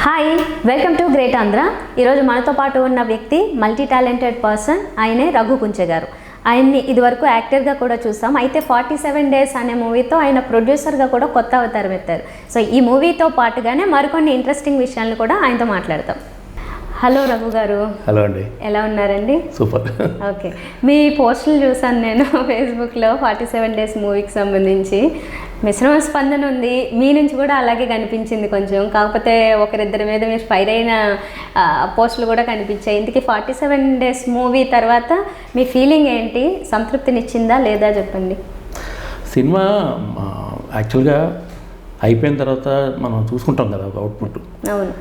Hi, welcome to great Andhra. ఈరోజు మనతో పాటు ఉన్న వ్యక్తి మల్టీ టాలెంటెడ్ పర్సన్, ఆయనే రఘు కుంచె గారు. ఆయన్ని ఇదివరకు యాక్టర్గా కూడా చూస్తాం. అయితే 47 డేస్ అనే మూవీతో ఆయన ప్రొడ్యూసర్గా కూడా కొత్త అవతారం ఎత్తారు. సో ఈ మూవీతో పాటుగానే మరికొన్ని ఇంట్రెస్టింగ్ విషయాలను కూడా ఆయనతో మాట్లాడతాం. హలో రఘు గారు. హలో అండి. ఎలా ఉన్నారండి? సూపర్. ఓకే, మీ పోస్టులు చూసాను నేను ఫేస్బుక్లో 47 డేస్ మూవీకి సంబంధించి. మిశ్రమ స్పందన ఉంది, మీ నుంచి కూడా అలాగే కనిపించింది కొంచెం. కాకపోతే ఒకరిద్దరి మీద మీరు ఫైర్ అయిన పోస్టులు కూడా కనిపించాయి. ఇందుకే 47 డేస్ మూవీ తర్వాత మీ ఫీలింగ్ ఏంటి? సంతృప్తినిచ్చిందా లేదా చెప్పండి. సినిమా యాక్చువల్గా అయిపోయిన తర్వాత మనం చూసుకుంటాం కదా అవుట్పుట్. అవును,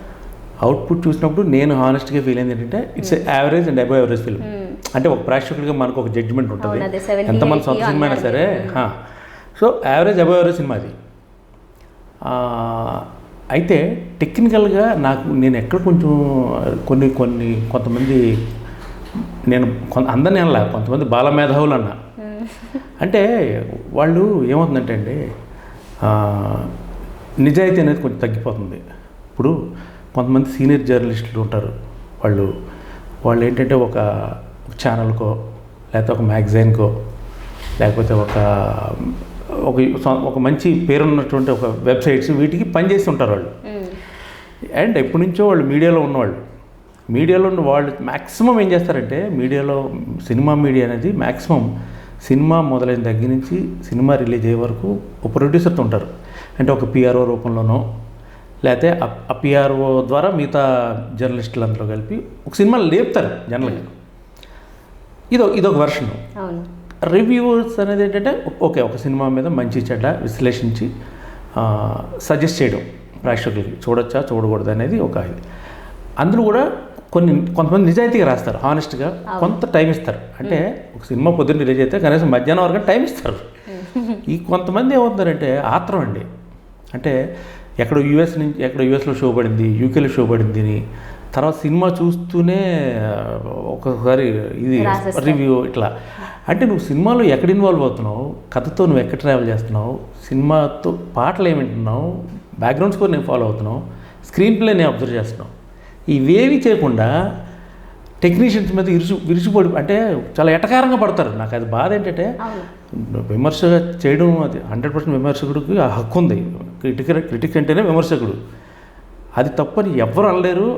అవుట్పుట్ చూసినప్పుడు నేను హానెస్ట్గా ఫీల్ అయింది ఏంటంటే it's average and above average film. అంటే ఒక ప్రేక్షకుడిగా మనకు ఒక జడ్జిమెంట్ ఉంటుంది, ఎంతమంది సొంత సినిమా అయినా సరే. So average above average cinema అది. అయితే టెక్నికల్గా నేను ఎక్కడ కొంచెం కొంతమంది నేను అందరినీ అనలా, కొంతమంది బాలమేధావులు అన్నా. అంటే వాళ్ళు ఏమవుతుందంటే అండి, నిజాయితీ అనేది కొంచెం తగ్గిపోతుంది. ఇప్పుడు కొంతమంది సీనియర్ జర్నలిస్టులు ఉంటారు, వాళ్ళు ఏంటంటే ఒక ఛానల్కో లేకపోతే ఒక మ్యాగజైన్కో లేకపోతే ఒక మంచి పేరున్నటువంటి ఒక వెబ్సైట్స్ వీటికి పనిచేసి ఉంటారు వాళ్ళు. అండ్ ఎప్పటి నుంచో వాళ్ళు మీడియాలో ఉన్నవాళ్ళు. మీడియాలో ఉన్న వాళ్ళు మ్యాక్సిమం ఏం చేస్తారంటే, మీడియాలో సినిమా మీడియా అనేది మ్యాక్సిమం సినిమా మొదలైన దగ్గర నుంచి సినిమా రిలీజ్ అయ్యే వరకు ఒక ప్రొడ్యూసర్తో ఉంటారు. అంటే ఒక పిఆర్ఓ రూపంలోనో లేకపోతే ఆ పిఆర్ఓ ద్వారా మిగతా జర్నలిస్టులందరూ కలిపి ఒక సినిమాలు లేపుతారు జనరల్గా. ఇదొక వెర్షన్. రివ్యూవర్స్ అనేది ఏంటంటే ఓకే, ఒక సినిమా మీద మంచి చెడ్డ విశ్లేషించి సజెస్ట్ చేయడం ప్రేక్షకులకి, చూడొచ్చా చూడకూడదు అనేది ఒక ఇది. అందులో కూడా కొంతమంది నిజాయితీగా రాస్తారు, హానెస్ట్గా కొంత టైం ఇస్తారు. అంటే ఒక సినిమా పొద్దున్న రిలీజ్ అయితే కనీసం మధ్యాహ్నం వరకు టైం ఇస్తారు. ఈ కొంతమంది ఏమవుతారంటే ఆత్రం అండి. అంటే ఎక్కడో యూఎస్లో షో పడింది, యూకేలో షో పడింది అని తర్వాత సినిమా చూస్తూనే ఒక్కొక్కసారి ఇది రివ్యూ ఇట్లా. అంటే నువ్వు సినిమాలో ఎక్కడ ఇన్వాల్వ్ అవుతున్నావు, కథతో నువ్వు ఎక్కడ ట్రావెల్ చేస్తున్నావు, సినిమాతో పాటలు ఏమి వింటున్నావు, బ్యాక్గ్రౌండ్ స్కోర్ నేను ఫాలో అవుతున్నావు, స్క్రీన్ ప్లే నేను అబ్జర్వ్ చేస్తున్నావు, ఇవేవి చేయకుండా టెక్నీషియన్స్ మీద విరుచుపడి అంటే చాలా ఎటకారంగా పడతారు. నాకు అది బాధ ఏంటంటే, విమర్శ చేయడం అది 100% విమర్శకుడికి ఆ హక్కు ఉంది. క్రిటిక్ అంటేనే విమర్శకుడు, అది తప్పని ఎవ్వరు అనలేరు.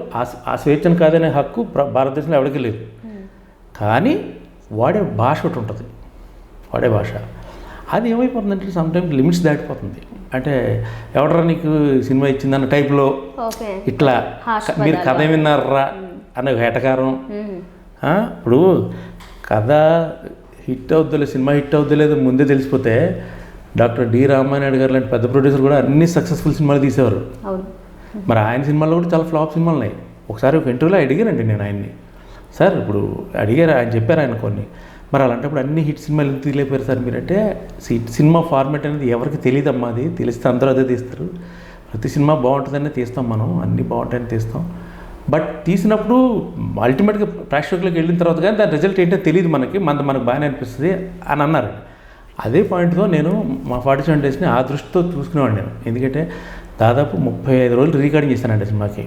ఆ స్వేచ్ఛను కాదనే హక్కు భారతదేశంలో ఎవరికి లేదు. కానీ వాడే భాష ఒకటి ఉంటుంది, వాడే భాష. అది ఏమైపోతుందంటే సమ్టైమ్స్ లిమిట్స్ దాటిపోతుంది. అంటే ఎవడరా నీకు సినిమా ఇచ్చిందన్న టైప్లో ఇట్లా మీరు కథ విన్నారా అనే ఎటకారం. ఇప్పుడు కథ హిట్ అవుద్దులే, సినిమా హిట్ అవుద్దులేదు ముందే తెలిసిపోతే డాక్టర్ డి రామానాయుడు గారు లాంటి పెద్ద ప్రొడ్యూసర్ కూడా అన్ని సక్సెస్ఫుల్ సినిమాలు తీసేవారు. మరి ఆయన సినిమాల్లో కూడా చాలా ఫ్లాప్ సినిమాలు ఉన్నాయి. ఒకసారి ఒక ఇంటర్వ్యూలో అడిగానండి నేను ఆయన్ని, సార్ ఇప్పుడు అడిగారు, ఆయన చెప్పారు ఆయన కొన్ని, మరి అలాంటప్పుడు అన్ని హిట్ సినిమాలు ఎందుకు తీయలేకపోయారు సార్ మీరంటే, సినిమా ఫార్మాట్ అనేది ఎవరికి తెలియదమ్మా, అది తెలిస్తే అందరూ అదే తీస్తారు. ప్రతి సినిమా బాగుంటుందనే తీస్తాం మనం, అన్నీ బాగుంటాయని తీస్తాం. బట్ తీసినప్పుడు అల్టిమేట్గా ప్రేక్షకులకు వెళ్ళిన తర్వాత కానీ దాని రిజల్ట్ ఏంటో తెలియదు మనకు బాగానే అనిపిస్తుంది అని అన్నారు. అదే పాయింట్తో నేను మా 47 డేస్ని ఆ దృష్టితో చూసుకునేవాడిని నేను. ఎందుకంటే దాదాపు 35 రోజులు రికార్డింగ్ చేశానండి సినిమాకి.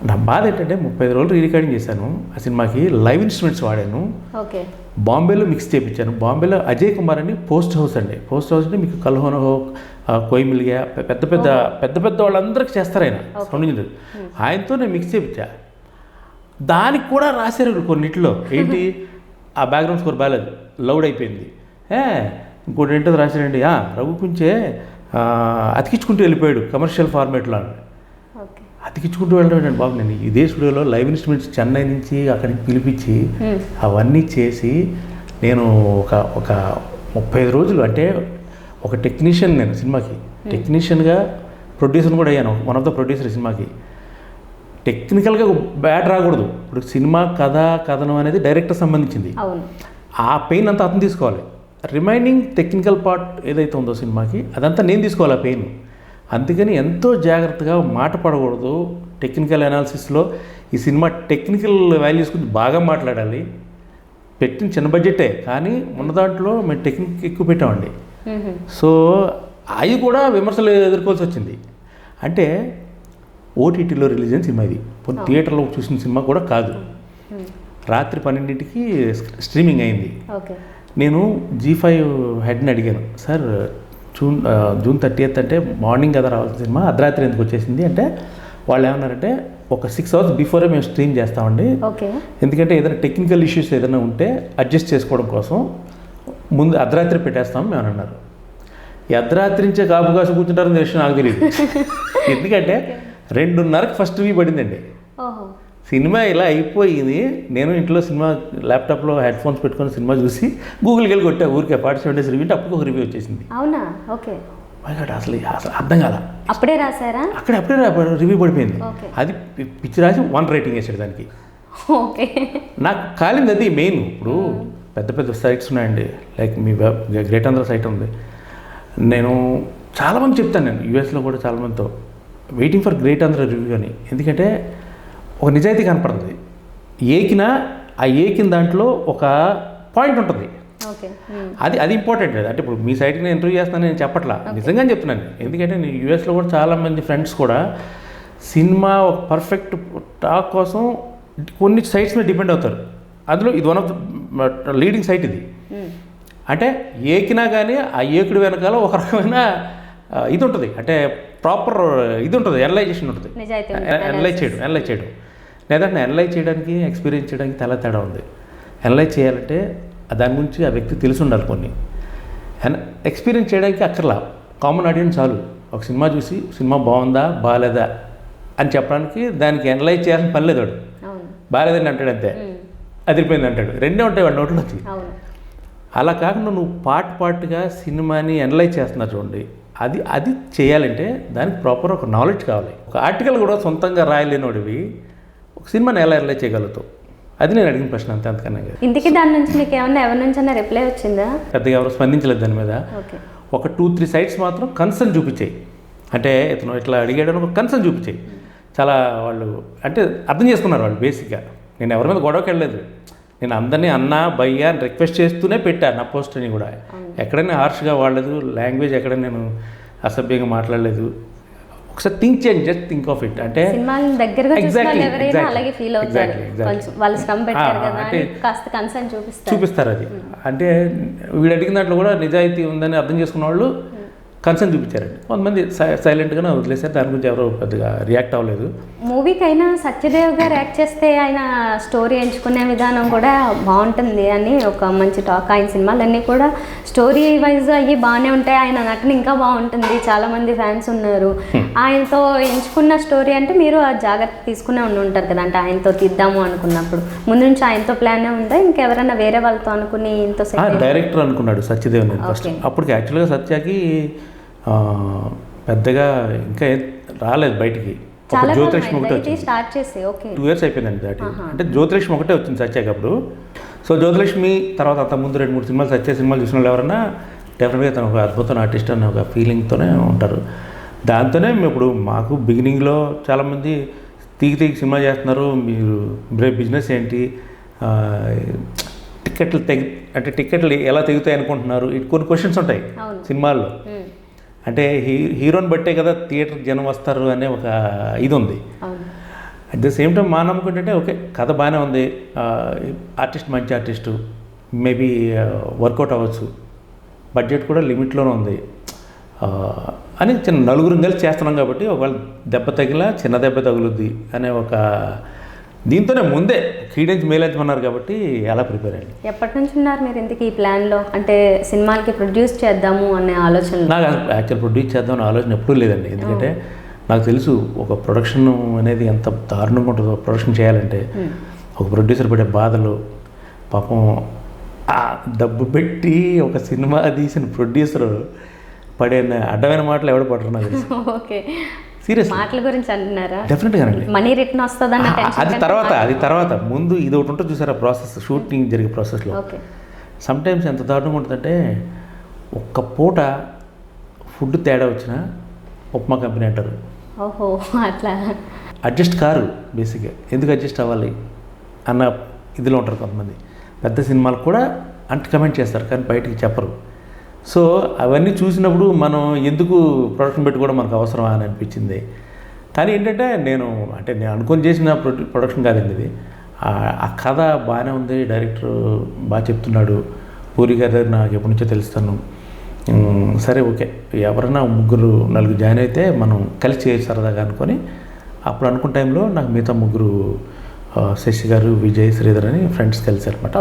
నా బాధ ఏంటంటే 35 రోజులు రికార్డింగ్ చేశాను ఆ సినిమాకి. లైవ్ ఇన్స్ట్రుమెంట్స్ వాడాను, బాంబేలో మిక్స్ చేయించాను. బాంబేలో అజయ్ కుమార్ అని పోస్ట్ హౌస్ అంటే మీకు కల్హోన హో, కోయి మిల్గా పెద్ద వాళ్ళందరికీ చేస్తారు ఆయన సౌండ్ ఇంజనీర్. ఆయనతో నేను మిక్స్ చేయించా. దానికి కూడా రాశారు కొన్నిట్లో ఏంటి, ఆ బ్యాక్గ్రౌండ్ స్కోర్ బాగాలేదు, లౌడ్ అయిపోయింది. ఇంకోటి ఏంటో రాశారండి, రఘు కుంచె అతికించుకుంటూ వెళ్ళిపోయాడు కమర్షియల్ ఫార్మేట్లో. అతికించుకుంటూ వెళ్ళడం బాబు, నేను ఇదే స్టూడియోలో లైవ్ ఇన్స్ట్రుమెంట్స్ చెన్నై నుంచి అక్కడికి పిలిపించి అవన్నీ చేసి నేను ఒక 35 రోజులు అంటే ఒక టెక్నీషియన్, నేను సినిమాకి టెక్నీషియన్గా ప్రొడ్యూసర్ కూడా అయ్యాను, వన్ ఆఫ్ ద ప్రొడ్యూసర్ సినిమాకి. టెక్నికల్గా బ్యాడ్ రాకూడదు. ఇప్పుడు సినిమా కథనం అనేది డైరెక్టర్ సంబంధించింది, ఆ పెయిన్ అంతా అతను తీసుకోవాలి. రిమైనింగ్ టెక్నికల్ పార్ట్ ఏదైతే ఉందో సినిమాకి అదంతా నేను తీసుకోవాలి ఆ పెయిన్. అందుకని ఎంతో జాగ్రత్తగా మాట పడకూడదు. టెక్నికల్ అనాలిసిస్లో ఈ సినిమా టెక్నికల్ వాల్యూస్ గురించి బాగా మాట్లాడాలి. పెట్టిన చిన్న బడ్జెటే కానీ ఉన్న దాంట్లో మేము టెక్నిక్ ఎక్కువ పెట్టామండి. సో అవి కూడా విమర్శలు ఎదుర్కోవాల్సి వచ్చింది. అంటే ఓటీటీలో రిలీజ్ అయిన సినిమా ఇది. థియేటర్లో చూసిన సినిమా కూడా కాదు. రాత్రి 12ంటికి స్ట్రీమింగ్ అయింది. ఓకే. నేను G5 హెడ్ని అడిగాను, సార్ జూన్ 30th అంటే మార్నింగ్ కదా రావాల్సిన సినిమా అర్ధరాత్రి ఎందుకు వచ్చేసింది అంటే వాళ్ళు ఏమన్నారంటే ఒక 6 hours బిఫోరే మేము స్ట్రీమ్ చేస్తామండి, ఎందుకంటే ఏదైనా టెక్నికల్ ఇష్యూస్ ఏదైనా ఉంటే అడ్జస్ట్ చేసుకోవడం కోసం ముందు అర్ధరాత్రి పెట్టేస్తాం మేము అన్నారు. ఈ అర్ధరాత్రి నుంచే కాపు కాసు కూర్చుంటారని తెలిసి నాకు తెలియదు. ఎందుకంటే 2:30కి ఫస్ట్ రివ్యూ పడిందండి. సినిమా ఇలా అయిపోయింది. నేను ఇంట్లో సినిమా ల్యాప్టాప్లో హెడ్ ఫోన్స్ పెట్టుకొని సినిమా చూసి గూగుల్కి వెళ్ళి కొట్టా ఊరికే 47 days రివ్యూ అంటే అప్పుడు ఒక రివ్యూ వచ్చేసింది. అవునా? ఓకే. అసలు అర్థం కాల. అప్పుడే రాశారా? అప్పుడే రివ్యూ పడిపోయింది. అది పిచ్చి రాసి 1 రేటింగ్ వేసాడు దానికి. ఓకే. నాకు కాలింది అది మెయిన్. ఇప్పుడు పెద్ద పెద్ద సైట్స్ ఉన్నాయండి, లైక్ మీ గ్రేట్ ఆంధ్ర సైట్ ఉంది. నేను చాలామంది చెప్తాను, నేను యూఎస్లో కూడా చాలామందితో waiting for great Andhra review అని. ఎందుకంటే ఒక నిజాయితీ కనపడుతుంది. ఏకిన దాంట్లో ఒక పాయింట్ ఉంటుంది. అది ఇంపార్టెంట్ లేదు. అంటే ఇప్పుడు మీ సైట్కి నేను ఇంటర్వ్యూ చేస్తున్నాను నేను చెప్పట్లా, నిజంగానే చెప్తున్నాను. ఎందుకంటే నేను యూఎస్లో కూడా చాలామంది ఫ్రెండ్స్ కూడా సినిమా ఒక పర్ఫెక్ట్ టాక్ కోసం కొన్ని సైట్స్ మీద డిపెండ్ అవుతారు. అందులో ఇది one of the leading site ఇది. అంటే ఏకినా కానీ ఆ ఏకుడు వెనకాల ఒక రకమైన ఇది ఉంటుంది, అంటే ప్రాపర్ ఇది ఉంటుంది, అనలైజేషన్ ఉంటుంది. అనలైజ్ చేయడం లేదంటే అనలైజ్ చేయడానికి ఎక్స్పీరియన్స్ చేయడానికి చాలా తేడా ఉంది. అనలైజ్ చేయాలంటే దాని గురించి ఆ వ్యక్తి తెలిసి ఉండాలి. కొన్ని ఎక్స్పీరియన్స్ చేయడానికి అక్కర్లా, కామన్ ఆడియన్స్ చాలు. ఒక సినిమా చూసి సినిమా బాగుందా బాగాలేదా అని చెప్పడానికి దానికి అనలైజ్ చేయాల్సిన పని లేదు. వాడు బాగాలేదని అంటాడు అంతే, అదిరిపోయింది అంటాడు, రెండే ఉంటాయి వాడి నోట్లో వచ్చి. అలా కాకుండా నువ్వు పార్ట్గా సినిమాని అనలైజ్ చేస్తున్నారు చూడండి, అది చేయాలంటే దానికి ప్రాపర్ ఒక నాలెడ్జ్ కావాలి. ఒక ఆర్టికల్ కూడా సొంతంగా రాయలేనోడివి ఒక సినిమాని ఎలా అనలైజ్ చేయగలుగుతావు? అది నేను అడిగిన ప్రశ్న, అంతే, అంతకన్నా. ఇందుకే దాని నుంచి మీకు ఏమన్నా ఎవరి నుంచి రిప్లై వచ్చిందా? పెద్దగా ఎవరు స్పందించలేదు దాని మీద. ఒక 2-3 సైట్స్ మాత్రం కన్సర్న్ చూపించాయి. అంటే ఇతను ఇట్లా అడిగాడని ఒక కన్సర్న్ చూపించాయి. చాలా వాళ్ళు అంటే అర్థం చేసుకున్నారు వాళ్ళు. బేసిక్గా నేను ఎవరి మీద గొడవకి వెళ్ళలేదు. నేను అందరినీ అన్నా భయ్యా అని రిక్వెస్ట్ చేస్తూనే పెట్టాను నా పోస్ట్ని కూడా. ఎక్కడైనా హార్ష్గా వాడలేదు, లాంగ్వేజ్ ఎక్కడ నేను అసభ్యంగా మాట్లాడలేదు. ఒకసారి థింక్ చేయండి, జస్ట్ థింక్ ఆఫ్ ఇట్. అంటే చూపిస్తారు అది. అంటే వీడు అడిగిన దాంట్లో కూడా నిజాయితీ ఉందని అర్థం చేసుకున్న వాళ్ళు కన్సర్న్ చూపించారండి. కొంతమంది సైలెంట్గానే వదిలేసారు, దాని గురించి ఎవరో పెద్దగా రియాక్ట్ అవ్వలేదు. మూవీకి అయినా సత్యదేవ్ గారు యాక్ట్ చేస్తే ఆయన స్టోరీ ఎంచుకునే విధానం కూడా బాగుంటుంది అని ఒక మంచి టాక్. ఆయన సినిమాలన్నీ కూడా స్టోరీ వైజ్ అయ్యి బాగానే ఉంటాయి, ఆయన నటన ఇంకా బాగుంటుంది, చాలామంది ఫ్యాన్స్ ఉన్నారు. ఆయనతో ఎంచుకున్న స్టోరీ అంటే మీరు ఆ జాగ్రత్త తీసుకునే ఉంటారు కదా, అంటే ఆయనతో తీద్దాము అనుకున్నప్పుడు ముందు నుంచి ఆయనతో ప్లానే ఉందా, ఇంకెవరైనా వేరే వాళ్ళతో అనుకుని ఇంతో డైరెక్టర్ అనుకున్నాడు సత్యదేవ్ నేను ఫస్ట్. అప్పటికి యాక్చువల్గా సత్యకి పెద్దగా ఇంకా రాలేదు బయటికి. జ్యోతిలక్ష్మి ఒకటే వచ్చింది, 2 years అయిపోయిందండి దాటి. అంటే జ్యోతిలక్ష్మి ఒకటే వచ్చింది సత్యకి అప్పుడు. సో జ్యోతిలక్ష్మి తర్వాత అంత ముందు 2-3 సినిమాలు సత్య సినిమాలు చూసిన వాళ్ళు ఎవరన్నా డెఫినెట్గా తను ఒక అద్భుతమైన ఆర్టిస్ట్ అనే ఒక ఫీలింగ్తోనే ఉంటారు. దాంతోనే ఇప్పుడు మాకు బిగినింగ్లో చాలామంది తీగి సినిమా చేస్తున్నారు, మీరు బిజినెస్ ఏంటి, టికెట్లు ఎలా తెగుతాయి అనుకుంటున్నారు, ఇటు కొన్ని క్వశ్చన్స్ ఉంటాయి సినిమాల్లో. అంటే హీరోని బట్టే కదా థియేటర్ జనం వస్తారు అనే ఒక ఇది ఉంది. అట్ ద సేమ్ టైం మా నమ్మకం ఏంటంటే ఓకే కథ బాగానే ఉంది, ఆర్టిస్ట్ మంచి ఆర్టిస్టు, మేబీ వర్కౌట్ అవ్వచ్చు, బడ్జెట్ కూడా లిమిట్లోనే ఉంది అని చిన్న నలుగురు కలిసి చేస్తున్నాం కాబట్టి ఒకవేళ దెబ్బ తగిలా చిన్న దెబ్బ తగులుద్ది అనే ఒక దీంతోనే ముందే క్రీడెన్స్ మేలేమన్నారు కాబట్టి ఎలా ప్రిపేర్ అయ్యింది. ఎప్పటి నుంచి ఉన్నారు మీరు ఇంతకీ ఈ ప్లాన్లో, అంటే సినిమాలకి ప్రొడ్యూస్ చేద్దాము అనే ఆలోచన? నాకు యాక్చువల్ ప్రొడ్యూస్ చేద్దాం అనే ఆలోచన ఎప్పుడూ లేదండి. ఎందుకంటే నాకు తెలుసు ఒక ప్రొడక్షన్ అనేది ఎంత దారుణంగా ఉంటుందో. ప్రొడక్షన్ చేయాలంటే ఒక ప్రొడ్యూసర్ పడే బాధలు, పాపం ఆ డబ్బు పెట్టి ఒక సినిమా తీసిన ప్రొడ్యూసర్ పడే అడ్డమైన మాటలు ఎవడ పడరు నాకు తెలుసు. ఓకే, సీరియస్ మాటల గురించి అంటున్నారా? డెఫినెట్గానండి. మనీ రిటర్న్ వస్తుందన్న అది తర్వాత ముందు ఇది ఒకటి ఉంటుంది చూసారా ప్రాసెస్, షూటింగ్ జరిగే ప్రాసెస్లో సమ్టైమ్స్ ఎంత దారుణంగా ఉంటుందంటే ఒక్క పూట ఫుడ్ తేడా వచ్చినా ఉప్మా కంపెనీ అంటారు. ఓహో, అట్లా అడ్జస్ట్ కారు బేసిక్గా, ఎందుకు అడ్జస్ట్ అవ్వాలి అన్న ఇదిలో ఉంటారు కొంతమంది. పెద్ద సినిమాలు కూడా కమెంట్ చేస్తారు కానీ బయటికి చెప్పరు. సో అవన్నీ చూసినప్పుడు మనం ఎందుకు ప్రొడక్షన్ పెట్టుకోవడం మనకు అవసరమా అని అనిపించింది. కానీ ఏంటంటే నేను అనుకొని చేసిన ప్రొడక్షన్ కాదండి ఇది. ఆ కథ బాగానే ఉంది, డైరెక్టర్ బాగా చెప్తున్నాడు, పూరి గారి దగ్గర నాకు ఎప్పటి నుంచో తెలుస్తాను. సరే ఓకే, ఎవరైనా 3-4 జాయిన్ అయితే మనం కలిసి చేయొచ్చు సరదాగా అనుకొని అప్పుడు అనుకున్న టైంలో నాకు మిగతా 3 శశి గారు, విజయ్, శ్రీధర్ అని ఫ్రెండ్స్ కలిసి అనమాట.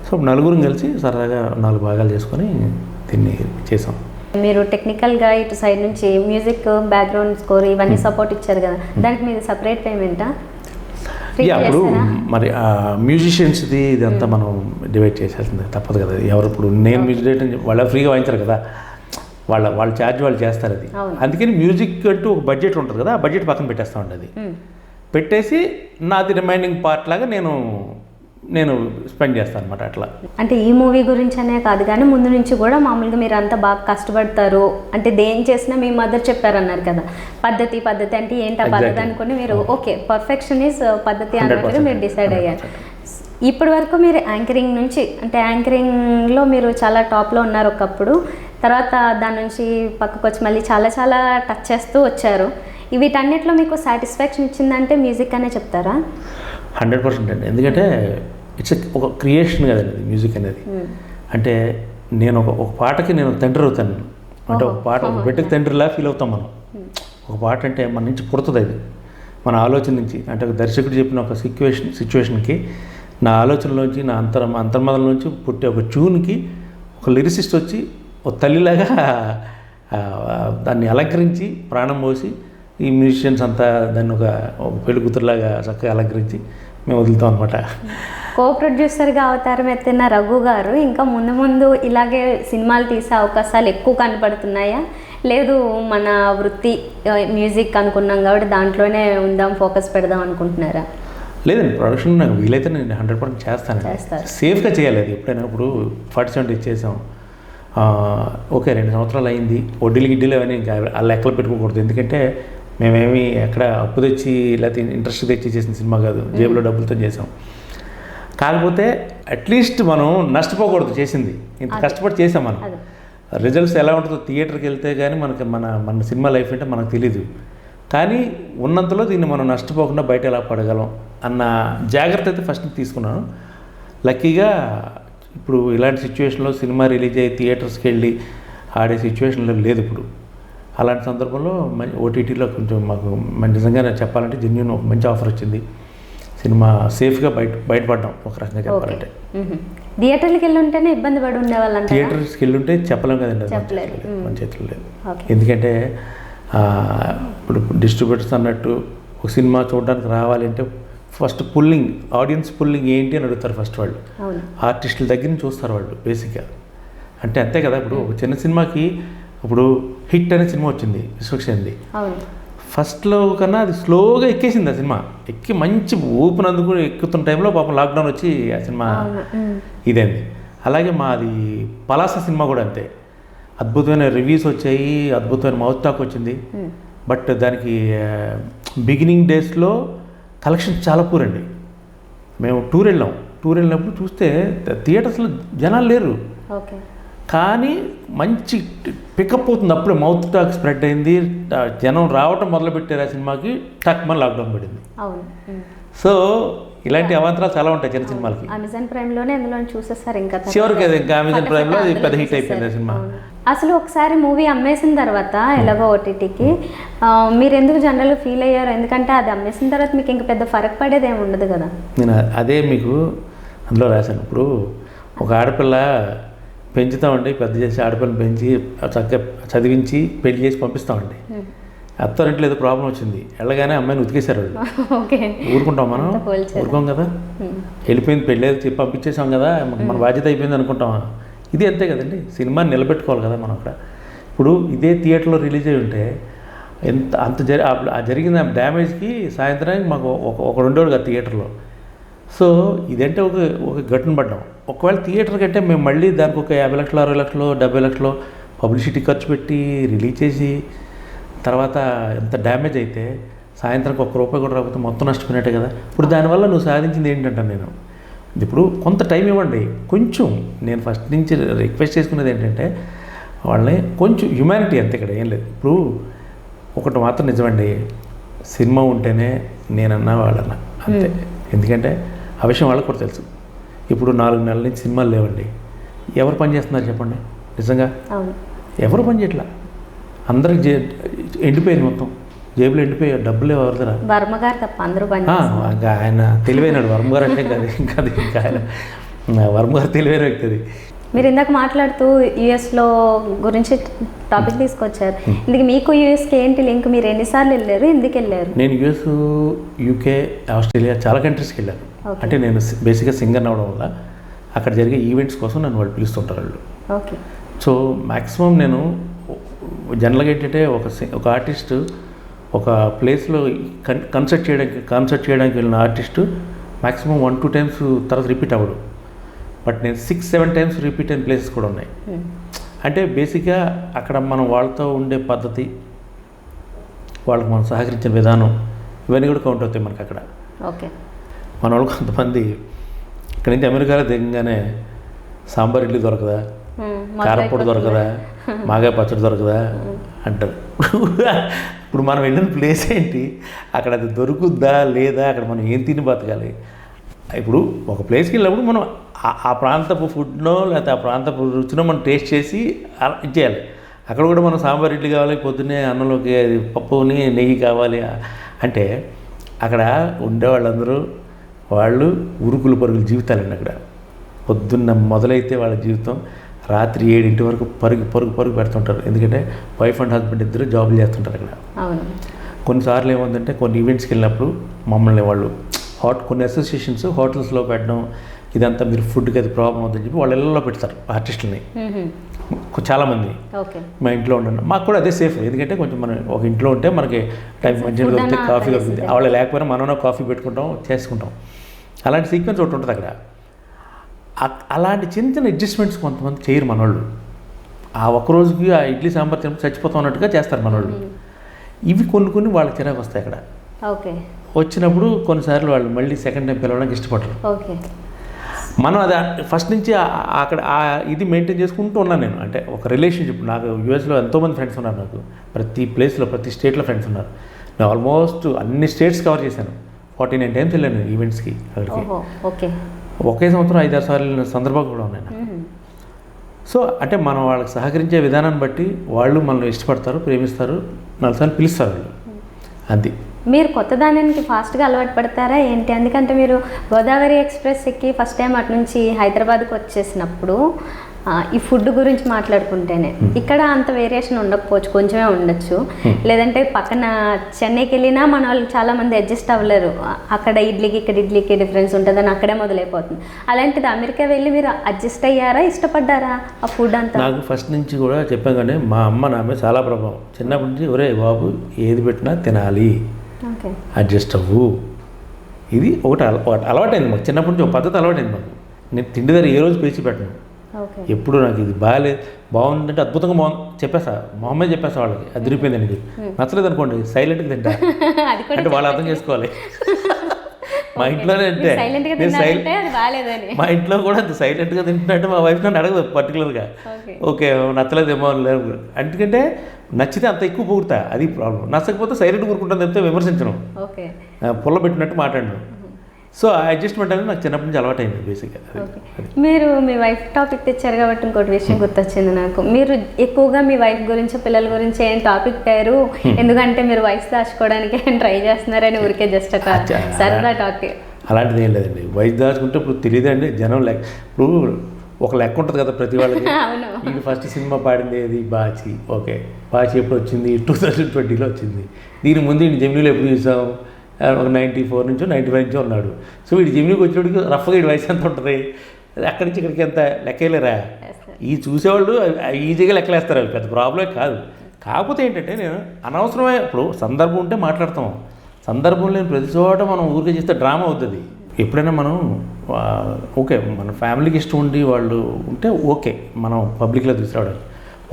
సో 4 కలిసి సరదాగా 4 భాగాలు చేసుకొని దీన్ని చేసాం. మీరు టెక్నికల్గా ఇటు సైడ్ నుంచి మ్యూజిక్, బ్యాక్గ్రౌండ్ స్కోర్ ఇవన్నీ సపోర్ట్ ఇచ్చారు కదా, దానికి మీరు సపరేట్ పేమెంటా? అప్పుడు మరి మ్యూజిషియన్స్ది ఇదంతా మనం డివైడ్ చేసేసింది, తప్పదు కదా. ఎవరు ఇప్పుడు నేను మ్యూజిక్ డైరెక్టర్ వాళ్ళ ఫ్రీగా వాయించారు కదా, వాళ్ళ ఛార్జ్ వాళ్ళు చేస్తారు అది. అందుకని మ్యూజిక్ అంటూ ఒక బడ్జెట్ ఉంటుంది కదా, ఆ బడ్జెట్ పక్కన పెట్టేస్తా ఉండేది. పెట్టేసి నాది రిమైనింగ్ పార్ట్ లాగా నేను స్పెండ్ చేస్తాను అనమాట. అట్లా అంటే ఈ మూవీ గురించి అనే కాదు కానీ ముందు నుంచి కూడా మామూలుగా మీరు అంతా బాగా కష్టపడతారు అంటే దేని చేసినా మీ మదర్ చెప్పారన్నారు కదా, పద్ధతి అంటే ఏంటి ఆ పద్ధతి అనుకుని మీరు ఓకే పర్ఫెక్షన్ ఈజ్ పద్ధతి అన్నట్టుగా మీరు డిసైడ్ అయ్యారు. ఇప్పటి వరకు మీరు యాంకరింగ్ నుంచి అంటే యాంకరింగ్లో మీరు చాలా టాప్లో ఉన్నారు ఒకప్పుడు, తర్వాత దాని నుంచి పక్కకు వచ్చి మళ్ళీ చాలా టచ్ చేస్తూ వచ్చారు. వీటన్నిటిలో మీకు సాటిస్ఫాక్షన్ ఇచ్చిందంటే మ్యూజిక్ అనే చెప్తారా? 100% అండి. ఎందుకంటే ఇట్స్ ఒక క్రియేషన్ కదండి అది మ్యూజిక్ అనేది. అంటే నేను ఒక పాటకి నేను తండ్రి అవుతాను. అంటే ఒక పాట ఒక బిడ్డకి తండ్రిలా ఫీల్ అవుతాం మనం. ఒక పాట అంటే మన నుంచి పుడుతుంది, అది మన ఆలోచన నుంచి. అంటే ఒక దర్శకుడు చెప్పిన ఒక సిచ్యువేషన్కి నా ఆలోచనలోంచి, నా అంతర్మదంలోంచి పుట్టే ఒక ట్యూన్కి ఒక లిరిసిస్ట్ వచ్చి ఒక తల్లిలాగా దాన్ని అలంకరించి ప్రాణం పోసి ఈ మ్యూజిషియన్స్ అంతా దాన్ని ఒక పెళ్లి కూతురులాగా చక్కగా అలంకరించి మేము వదులుతాం అనమాట. కో ప్రొడ్యూసర్గా అవతారం ఎత్తిన రఘు గారు ఇంకా ముందు ఇలాగే సినిమాలు తీసే అవకాశాలు ఎక్కువ కనపడుతున్నాయా, లేదు మన వృత్తి మ్యూజిక్ అనుకున్నాం కాబట్టి దాంట్లోనే ఉందాం, ఫోకస్ పెడదాం అనుకుంటున్నారా? లేదండి, ప్రొడక్షన్ నాకు వీలైతే నేను 100% చేస్తాను. సేఫ్గా చేయాలి అది. ఎప్పుడైనా ఇప్పుడు 47 ఇచ్చేసాం, ఓకే 2 సంవత్సరాలు అయింది, వడ్డీలు గిడ్డీలు అవన్నీ ఇంకా ఆ లెక్కలు పెట్టుకోకూడదు. ఎందుకంటే మేమేమి ఎక్కడ అప్పు తెచ్చి లేకపోతే ఇంట్రెస్ట్ తెచ్చి చేసిన సినిమా కాదు, జేబులో డబ్బులతో చేసాం. కాకపోతే అట్లీస్ట్ మనం నష్టపోకూడదు చేసింది, ఇంత కష్టపడి చేసాం. మనం రిజల్ట్స్ ఎలా ఉంటుందో థియేటర్కి వెళ్తే కానీ మన సినిమా లైఫ్ అంటే మనకు తెలీదు. కానీ ఉన్నంతలో దీన్ని మనం నష్టపోకుండా బయట ఎలా పడగలం అన్న జాగ్రత్త అయితే ఫస్ట్ తీసుకున్నాను. లక్కీగా ఇప్పుడు ఇలాంటి సిచ్యువేషన్లో సినిమా రిలీజ్ అయ్యి థియేటర్స్కి వెళ్ళి ఆడే సిచ్యువేషన్లో లేదు ఇప్పుడు. అలాంటి సందర్భంలో ఓటీటీలో కొంచెం మాకు నిజంగా చెప్పాలంటే జెన్యూన్ ఒక మంచి ఆఫర్ వచ్చింది. సినిమా సేఫ్గా బయటపడ్డాం ఒక రకంగా చెప్పాలంటే. థియేటర్కి వెళ్ళి ఉంటేనే ఇబ్బంది పడి ఉండేవాళ్ళంట. థియేటర్స్కి వెళ్ళి ఉంటే చెప్పలేం కదండి, మన చేతుల్లో లేదు. ఎందుకంటే ఇప్పుడు డిస్ట్రిబ్యూటర్స్ అన్నట్టు ఒక సినిమా చూడడానికి రావాలంటే ఫస్ట్ ఆడియన్స్ పుల్లింగ్ ఏంటి అని అడుగుతారు ఫస్ట్ వాళ్ళు. ఆర్టిస్టుల దగ్గర నుంచి చూస్తారు వాళ్ళు బేసిక్గా. అంటే అంతే కదా, ఇప్పుడు ఒక చిన్న సినిమాకి ఇప్పుడు హిట్ అనే సినిమా వచ్చింది విశ్వక్షేణది, ఫస్ట్లో కన్నా అది స్లోగా ఎక్కేసింది. ఆ సినిమా ఎక్కి మంచి ఊపినందుకు ఎక్కుతున్న టైంలో పాపం లాక్డౌన్ వచ్చి ఆ సినిమా ఇదేంది. అలాగే మాది పలాస సినిమా కూడా అంతే, అద్భుతమైన రివ్యూస్ వచ్చాయి, అద్భుతమైన మౌత్ టాక్ వచ్చింది. బట్ దానికి బిగినింగ్ డేస్లో కలెక్షన్ చాలా పూరండి. మేము టూర్ వెళ్ళినప్పుడు చూస్తే థియేటర్స్లో జనాలు లేరు, కానీ మంచి పికప్ అవుతుంది. అప్పుడే మౌత్ టాక్ స్ప్రెడ్ అయింది, జనం రావటం మొదలుపెట్టారు ఆ సినిమాకి, టక్మని లాక్డౌన్ పడింది. సో ఇలాంటి అవాంతరాలు చాలా ఉంటాయి చిన్న సినిమాలకి. అమెజాన్ ప్రైమ్లోనే అందులో చూసేస్తారు, ఇంకా చివరికి ఇంకా అమెజాన్ ప్రైమ్లో పెద్ద హిట్ అయిపోయింది ఆ సినిమా. అసలు ఒకసారి మూవీ అమ్మేసిన తర్వాత ఎలాగో ఓటీటీకి మీరు ఎందుకు జనరల్గా ఫీల్ అయ్యారు? ఎందుకంటే అది అమ్మేసిన తర్వాత మీకు ఇంకా పెద్ద ఫరక్ పడేది ఏమి ఉండదు కదా. నేను అదే మీకు అందులో రాశాను. ఇప్పుడు ఒక ఆడపిల్ల పెంచుతామండి, పెద్ద చేసి ఆడపిల్లని పెంచి చక్కగా చదివించి పెళ్లి చేసి పంపిస్తామండి. అత్తారింట్లో ఏదో ప్రాబ్లం వచ్చింది, వెళ్ళగానే అమ్మాయిని ఉతికేశారు వాళ్ళు. ఊరుకుంటాం మనం? ఊరుకోం కదా. వెళ్ళిపోయింది, పెళ్ళి చెప్పి పంపించేసాం కదా, మన బాధ్యత అయిపోయింది అనుకుంటామా? ఇది అంతే కదండి, సినిమాని నిలబెట్టుకోవాలి కదా మనం అక్కడ. ఇప్పుడు ఇదే థియేటర్లో రిలీజ్ అయ్యి ఉంటే జరిగిన డ్యామేజ్కి సాయంత్రానికి మాకు ఒక 2 రోజులు కదా థియేటర్లో. సో ఇదంటే ఒక ఘటన పడ్డాం. ఒకవేళ థియేటర్ కంటే మేము మళ్ళీ దానికి ఒక 50 లక్షలు 60 లక్షలు 70 లక్షలు పబ్లిసిటీ ఖర్చు పెట్టి రిలీజ్ చేసి తర్వాత ఎంత డ్యామేజ్ అయితే సాయంత్రం ₹1 కూడా రాకపోతే మొత్తం నష్టపోయినట్టే కదా. ఇప్పుడు దానివల్ల నువ్వు సాధించింది ఏంటంటాను నేను, ఇప్పుడు కొంత టైం ఇవ్వండి కొంచెం. నేను ఫస్ట్ నుంచి రిక్వెస్ట్ చేసుకునేది ఏంటంటే వాళ్ళని కొంచెం హ్యుమానిటీ అంతే, ఇక్కడ ఏం లేదు. ఇప్పుడు ఒకటి మాత్రం నిజమండి, సినిమా ఉంటేనే నేనన్నా వాళ్ళన్నా అంతే. ఎందుకంటే ఆ విషయం వాళ్ళకి కూడా తెలుసు. ఇప్పుడు 4 నెలల నుంచి సినిమాలు లేవండి. ఎవరు పని చేస్తున్నారు చెప్పండి? నిజంగా ఎవరు పని చేయట్లా. అందరికి ఎండిపోయింది, మొత్తం జేబులు ఎండిపోయాయి, డబ్బులు ఎవరిదరా. వర్మ గారు తప్ప అందరూ పని ఇంకా ఆయన తెలివైనాడు. వర్మ గారు అంటే ఇంకా ఆయన వర్మ గారు తెలివైన వ్యక్తి. అది మీరు ఇందాక మాట్లాడుతూ యూఎస్లో గురించి టాపిక్ తీసుకొచ్చారు. ఇందుకు మీకు యూఎస్కి ఏంటి లింక్? మీరు ఎన్నిసార్లు వెళ్ళారు, ఎందుకు వెళ్ళారు? నేను యూఎస్, యూకే, ఆస్ట్రేలియా చాలా కంట్రీస్కి వెళ్ళాను. అంటే నేను బేసిక్గా సింగర్ అవడం వల్ల అక్కడ జరిగే ఈవెంట్స్ కోసం నన్ను వాళ్ళు పిలుస్తుంటారు వాళ్ళు. ఓకే. సో మ్యాక్సిమం నేను జనరల్గా ఏంటంటే ఒక ఆర్టిస్ట్ ఒక ప్లేస్లో కన్సర్ట్ చేయడానికి వెళ్ళిన ఆర్టిస్టు మ్యాక్సిమం 1-2 టైమ్స్ తర్వాత రిపీట్ అవ్వడు. బట్ నేను 6-7 టైమ్స్ రిపీట్ అయిన ప్లేసెస్ కూడా ఉన్నాయి. అంటే బేసిక్గా అక్కడ మనం వాళ్ళతో ఉండే పద్ధతి, వాళ్ళకి మనం సహకరించిన విధానం, ఇవన్నీ కూడా కౌంట్ అవుతాయి మనకి అక్కడ. ఓకే. మన వాళ్ళు కొంతమంది ఇక్కడి నుంచి అమెరికాలో దిగంగానే సాంబార్ ఇడ్లీ దొరకదా, కారపొడి దొరకదా, మాగాయ పచ్చడి దొరకదా అంటారు. ఇప్పుడు మనం వెళ్ళిన ప్లేస్ ఏంటి, అక్కడ అది దొరుకుద్దా లేదా, అక్కడ మనం ఏం తిని బతకాలి? ఇప్పుడు ఒక ప్లేస్కి వెళ్ళినప్పుడు మనం ఆ ప్రాంతపు ఫుడ్నో లేకపోతే ఆ ప్రాంతపు రుచినో మనం టేస్ట్ చేసి ఇచ్చేయాలి. అక్కడ కూడా మనం సాంబార్ ఇడ్లీ కావాలి, పొద్దున్నే అన్నంలోకి పప్పుని నెయ్యి కావాలి అంటే అక్కడ ఉండేవాళ్ళందరూ వాళ్ళు ఉరుకులు పరుగుల జీవితాలండి. అక్కడ పొద్దున్న మొదలైతే వాళ్ళ జీవితం రాత్రి 7 వరకు పరుగు పెడుతుంటారు. ఎందుకంటే వైఫ్ అండ్ హస్బెండ్ ఇద్దరు జాబులు చేస్తుంటారు అక్కడ. కొన్నిసార్లు ఏముందంటే కొన్ని ఈవెంట్స్కి వెళ్ళినప్పుడు మమ్మల్ని వాళ్ళు కొన్ని అసోసియేషన్స్ హోటల్స్లో పెట్టడం, ఇదంతా మీరు ఫుడ్కి అది ప్రాబ్లం అవుతుందని చెప్పి వాళ్ళ ఇళ్ళలో పెడతారు ఆర్టిస్టులని చాలామంది. మా ఇంట్లో ఉండండి, మాకు కూడా అదే సేఫ్. ఎందుకంటే కొంచెం మనం ఒక ఇంట్లో ఉంటే మనకి టైం మంచిగా దొరికితే కాఫీ దొరుకుతుంది, వాళ్ళు లేకపోయినా మనం కాఫీ పెట్టుకుంటాం, చేసుకుంటాం. అలాంటి సీక్వెన్స్ ఒకటి ఉంటుంది అక్కడ. అలాంటి చిన్న అడ్జస్ట్మెంట్స్ కొంతమంది చేయరు మనోళ్ళు. ఆ ఒక్కరోజుకి ఆ ఇడ్లీ సాంబార్ తినప్పుడు చచ్చిపోతాం అన్నట్టుగా చేస్తారు మనోళ్ళు. ఇవి కొన్ని వాళ్ళకి చిరాకు వస్తాయి అక్కడ. వచ్చినప్పుడు కొన్నిసార్లు వాళ్ళు మళ్ళీ సెకండ్ టైం పిలవడానికి ఇష్టపడరు. మనం అది ఫస్ట్ నుంచి అక్కడ ఇది మెయింటైన్ చేసుకుంటూ ఉన్నాను నేను. అంటే ఒక రిలేషన్షిప్. నాకు యూఎస్లో ఎంతోమంది ఫ్రెండ్స్ ఉన్నారు. నాకు ప్రతి ప్లేస్లో ప్రతి స్టేట్లో ఫ్రెండ్స్ ఉన్నారు. నేను ఆల్మోస్ట్ అన్ని స్టేట్స్ కవర్ చేశాను. 49 టైమ్స్ వెళ్ళాను ఈవెంట్స్కి. అక్కడికి ఒకే సంవత్సరం 5-6 సార్లు వెళ్ళిన సందర్భాలు కూడా ఉన్నాయి. సో అంటే మనం వాళ్ళకి సహకరించే విధానాన్ని బట్టి వాళ్ళు మనల్ని ఇష్టపడతారు, ప్రేమిస్తారు, 4 సార్లు పిలుస్తారు వాళ్ళు. అది మీరు కొత్త దానికి ఫాస్ట్గా అలవాటు పడతారా ఏంటి? ఎందుకంటే మీరు గోదావరి ఎక్స్ప్రెస్ ఎక్కి ఫస్ట్ టైం అటు నుంచి హైదరాబాద్కి వచ్చేసినప్పుడు ఈ ఫుడ్ గురించి మాట్లాడుకుంటేనే ఇక్కడ అంత వేరియేషన్ ఉండకపోవచ్చు, కొంచెమే ఉండొచ్చు. లేదంటే పక్కన చెన్నైకి వెళ్ళినా మన వాళ్ళు చాలామంది అడ్జస్ట్ అవ్వలేరు. అక్కడ ఇడ్లీకి ఇక్కడ ఇడ్లీకి డిఫరెన్స్ ఉంటుందని అక్కడే మొదలైపోతుంది. అలాంటిది అమెరికా వెళ్ళి మీరు అడ్జస్ట్ అయ్యారా, ఇష్టపడ్డారా ఆ ఫుడ్ అంతా? నాకు ఫస్ట్ నుంచి కూడా చెప్పాను కానీ మా అమ్మ నా మీద చాలా ప్రభావం. చిన్నప్పటి నుంచి ఒరే బాబు ఏది పెట్టినా తినాలి, అడ్జస్ట్ అవ్వు, ఇది ఒకటి అలవాటైంది మాకు. చిన్నప్పటి నుంచి ఒక పద్ధతి అలవాటైంది మాకు. నేను తిండి దగ్గర ఏ రోజు పేచి పెట్టను. ఎప్పుడు నాకు ఇది బాగుందంటే అద్భుతంగా బాగుంది చెప్పేసా, మొహమ్మద్ చెప్పేసా వాళ్ళకి అదిరిపోయిందని చెప్పి. నచ్చలేదు అనుకోండి సైలెంట్గా తింటా. అంటే వాళ్ళు అర్థం చేసుకోవాలి. మా ఇంట్లోనే అంటే మా ఇంట్లో కూడా అంత సైలెంట్గా తింటున్నట్టు మా వైఫ్ నన్ను అడగదు పర్టికులర్గా. ఓకే నచ్చలేదేమో లేదు, ఎందుకంటే నచ్చితే అంత ఎక్కువ పొగుడుతా, అది ప్రాబ్లం. నచ్చకపోతే సైలెంట్గా ఊరుకుంటాను తప్పితే విమర్శించను, పుల్ల పెట్టినట్టు మాట్లాడను. సో ఆ అడ్జస్ట్మెంట్ అనేది నాకు చిన్నప్పటి నుంచి అలవాటైంది బేసిక్గా. మీరు మీ వైఫ్ టాపిక్ తెచ్చారు కాబట్టి ఇంకోటి విషయం గుర్తొచ్చింది నాకు. మీరు ఎక్కువగా మీ వైఫ్ గురించి పిల్లల గురించి ఏం టాపిక్ తయారు, ఎందుకంటే మీరు వయసు దాచుకోవడానికి ట్రై చేస్తున్నారని ఊరికే జస్ట్ ఒక సరదా టాపిక్. అలాంటిది ఏం లేదండి. వయసు దాచుకుంటే ఇప్పుడు తెలియదండి జనం లెక్క. ఇప్పుడు ఒక లెక్క ఉంటుంది కదా ప్రతి వాళ్ళకి. వీళ్ళు ఫస్ట్ సినిమా పాడింది ఏది, బాచి. ఓకే బాచి ఎప్పుడు వచ్చింది? 2020లో వచ్చింది. దీని ముందు ఈయన జెమినీలో ఎప్పుడు చూసాం? ఒక 94 నుంచో 95 నుంచో ఉన్నాడు. సో వీడు జెమినీకి వచ్చేటికి రఫ్గా వీడి వయసు ఎంత ఉంటుంది? అక్కడి నుంచి ఇక్కడికి ఎంత లెక్కలేరా? ఈ చూసేవాళ్ళు ఈజీగా లెక్కలేస్తారు, అవి పెద్ద ప్రాబ్లమే కాదు. కాకపోతే ఏంటంటే నేను అనవసరమే ఇప్పుడు సందర్భం ఉంటే మాట్లాడతాం. సందర్భం లేని ప్రతి చోట మనం ఊరికే చేస్తే డ్రామా అవుతుంది. ఎప్పుడైనా మనం ఓకే మన ఫ్యామిలీకి ఇష్టం ఉండి వాళ్ళు ఉంటే ఓకే మనం పబ్లిక్లో తీసుకురావడానికి.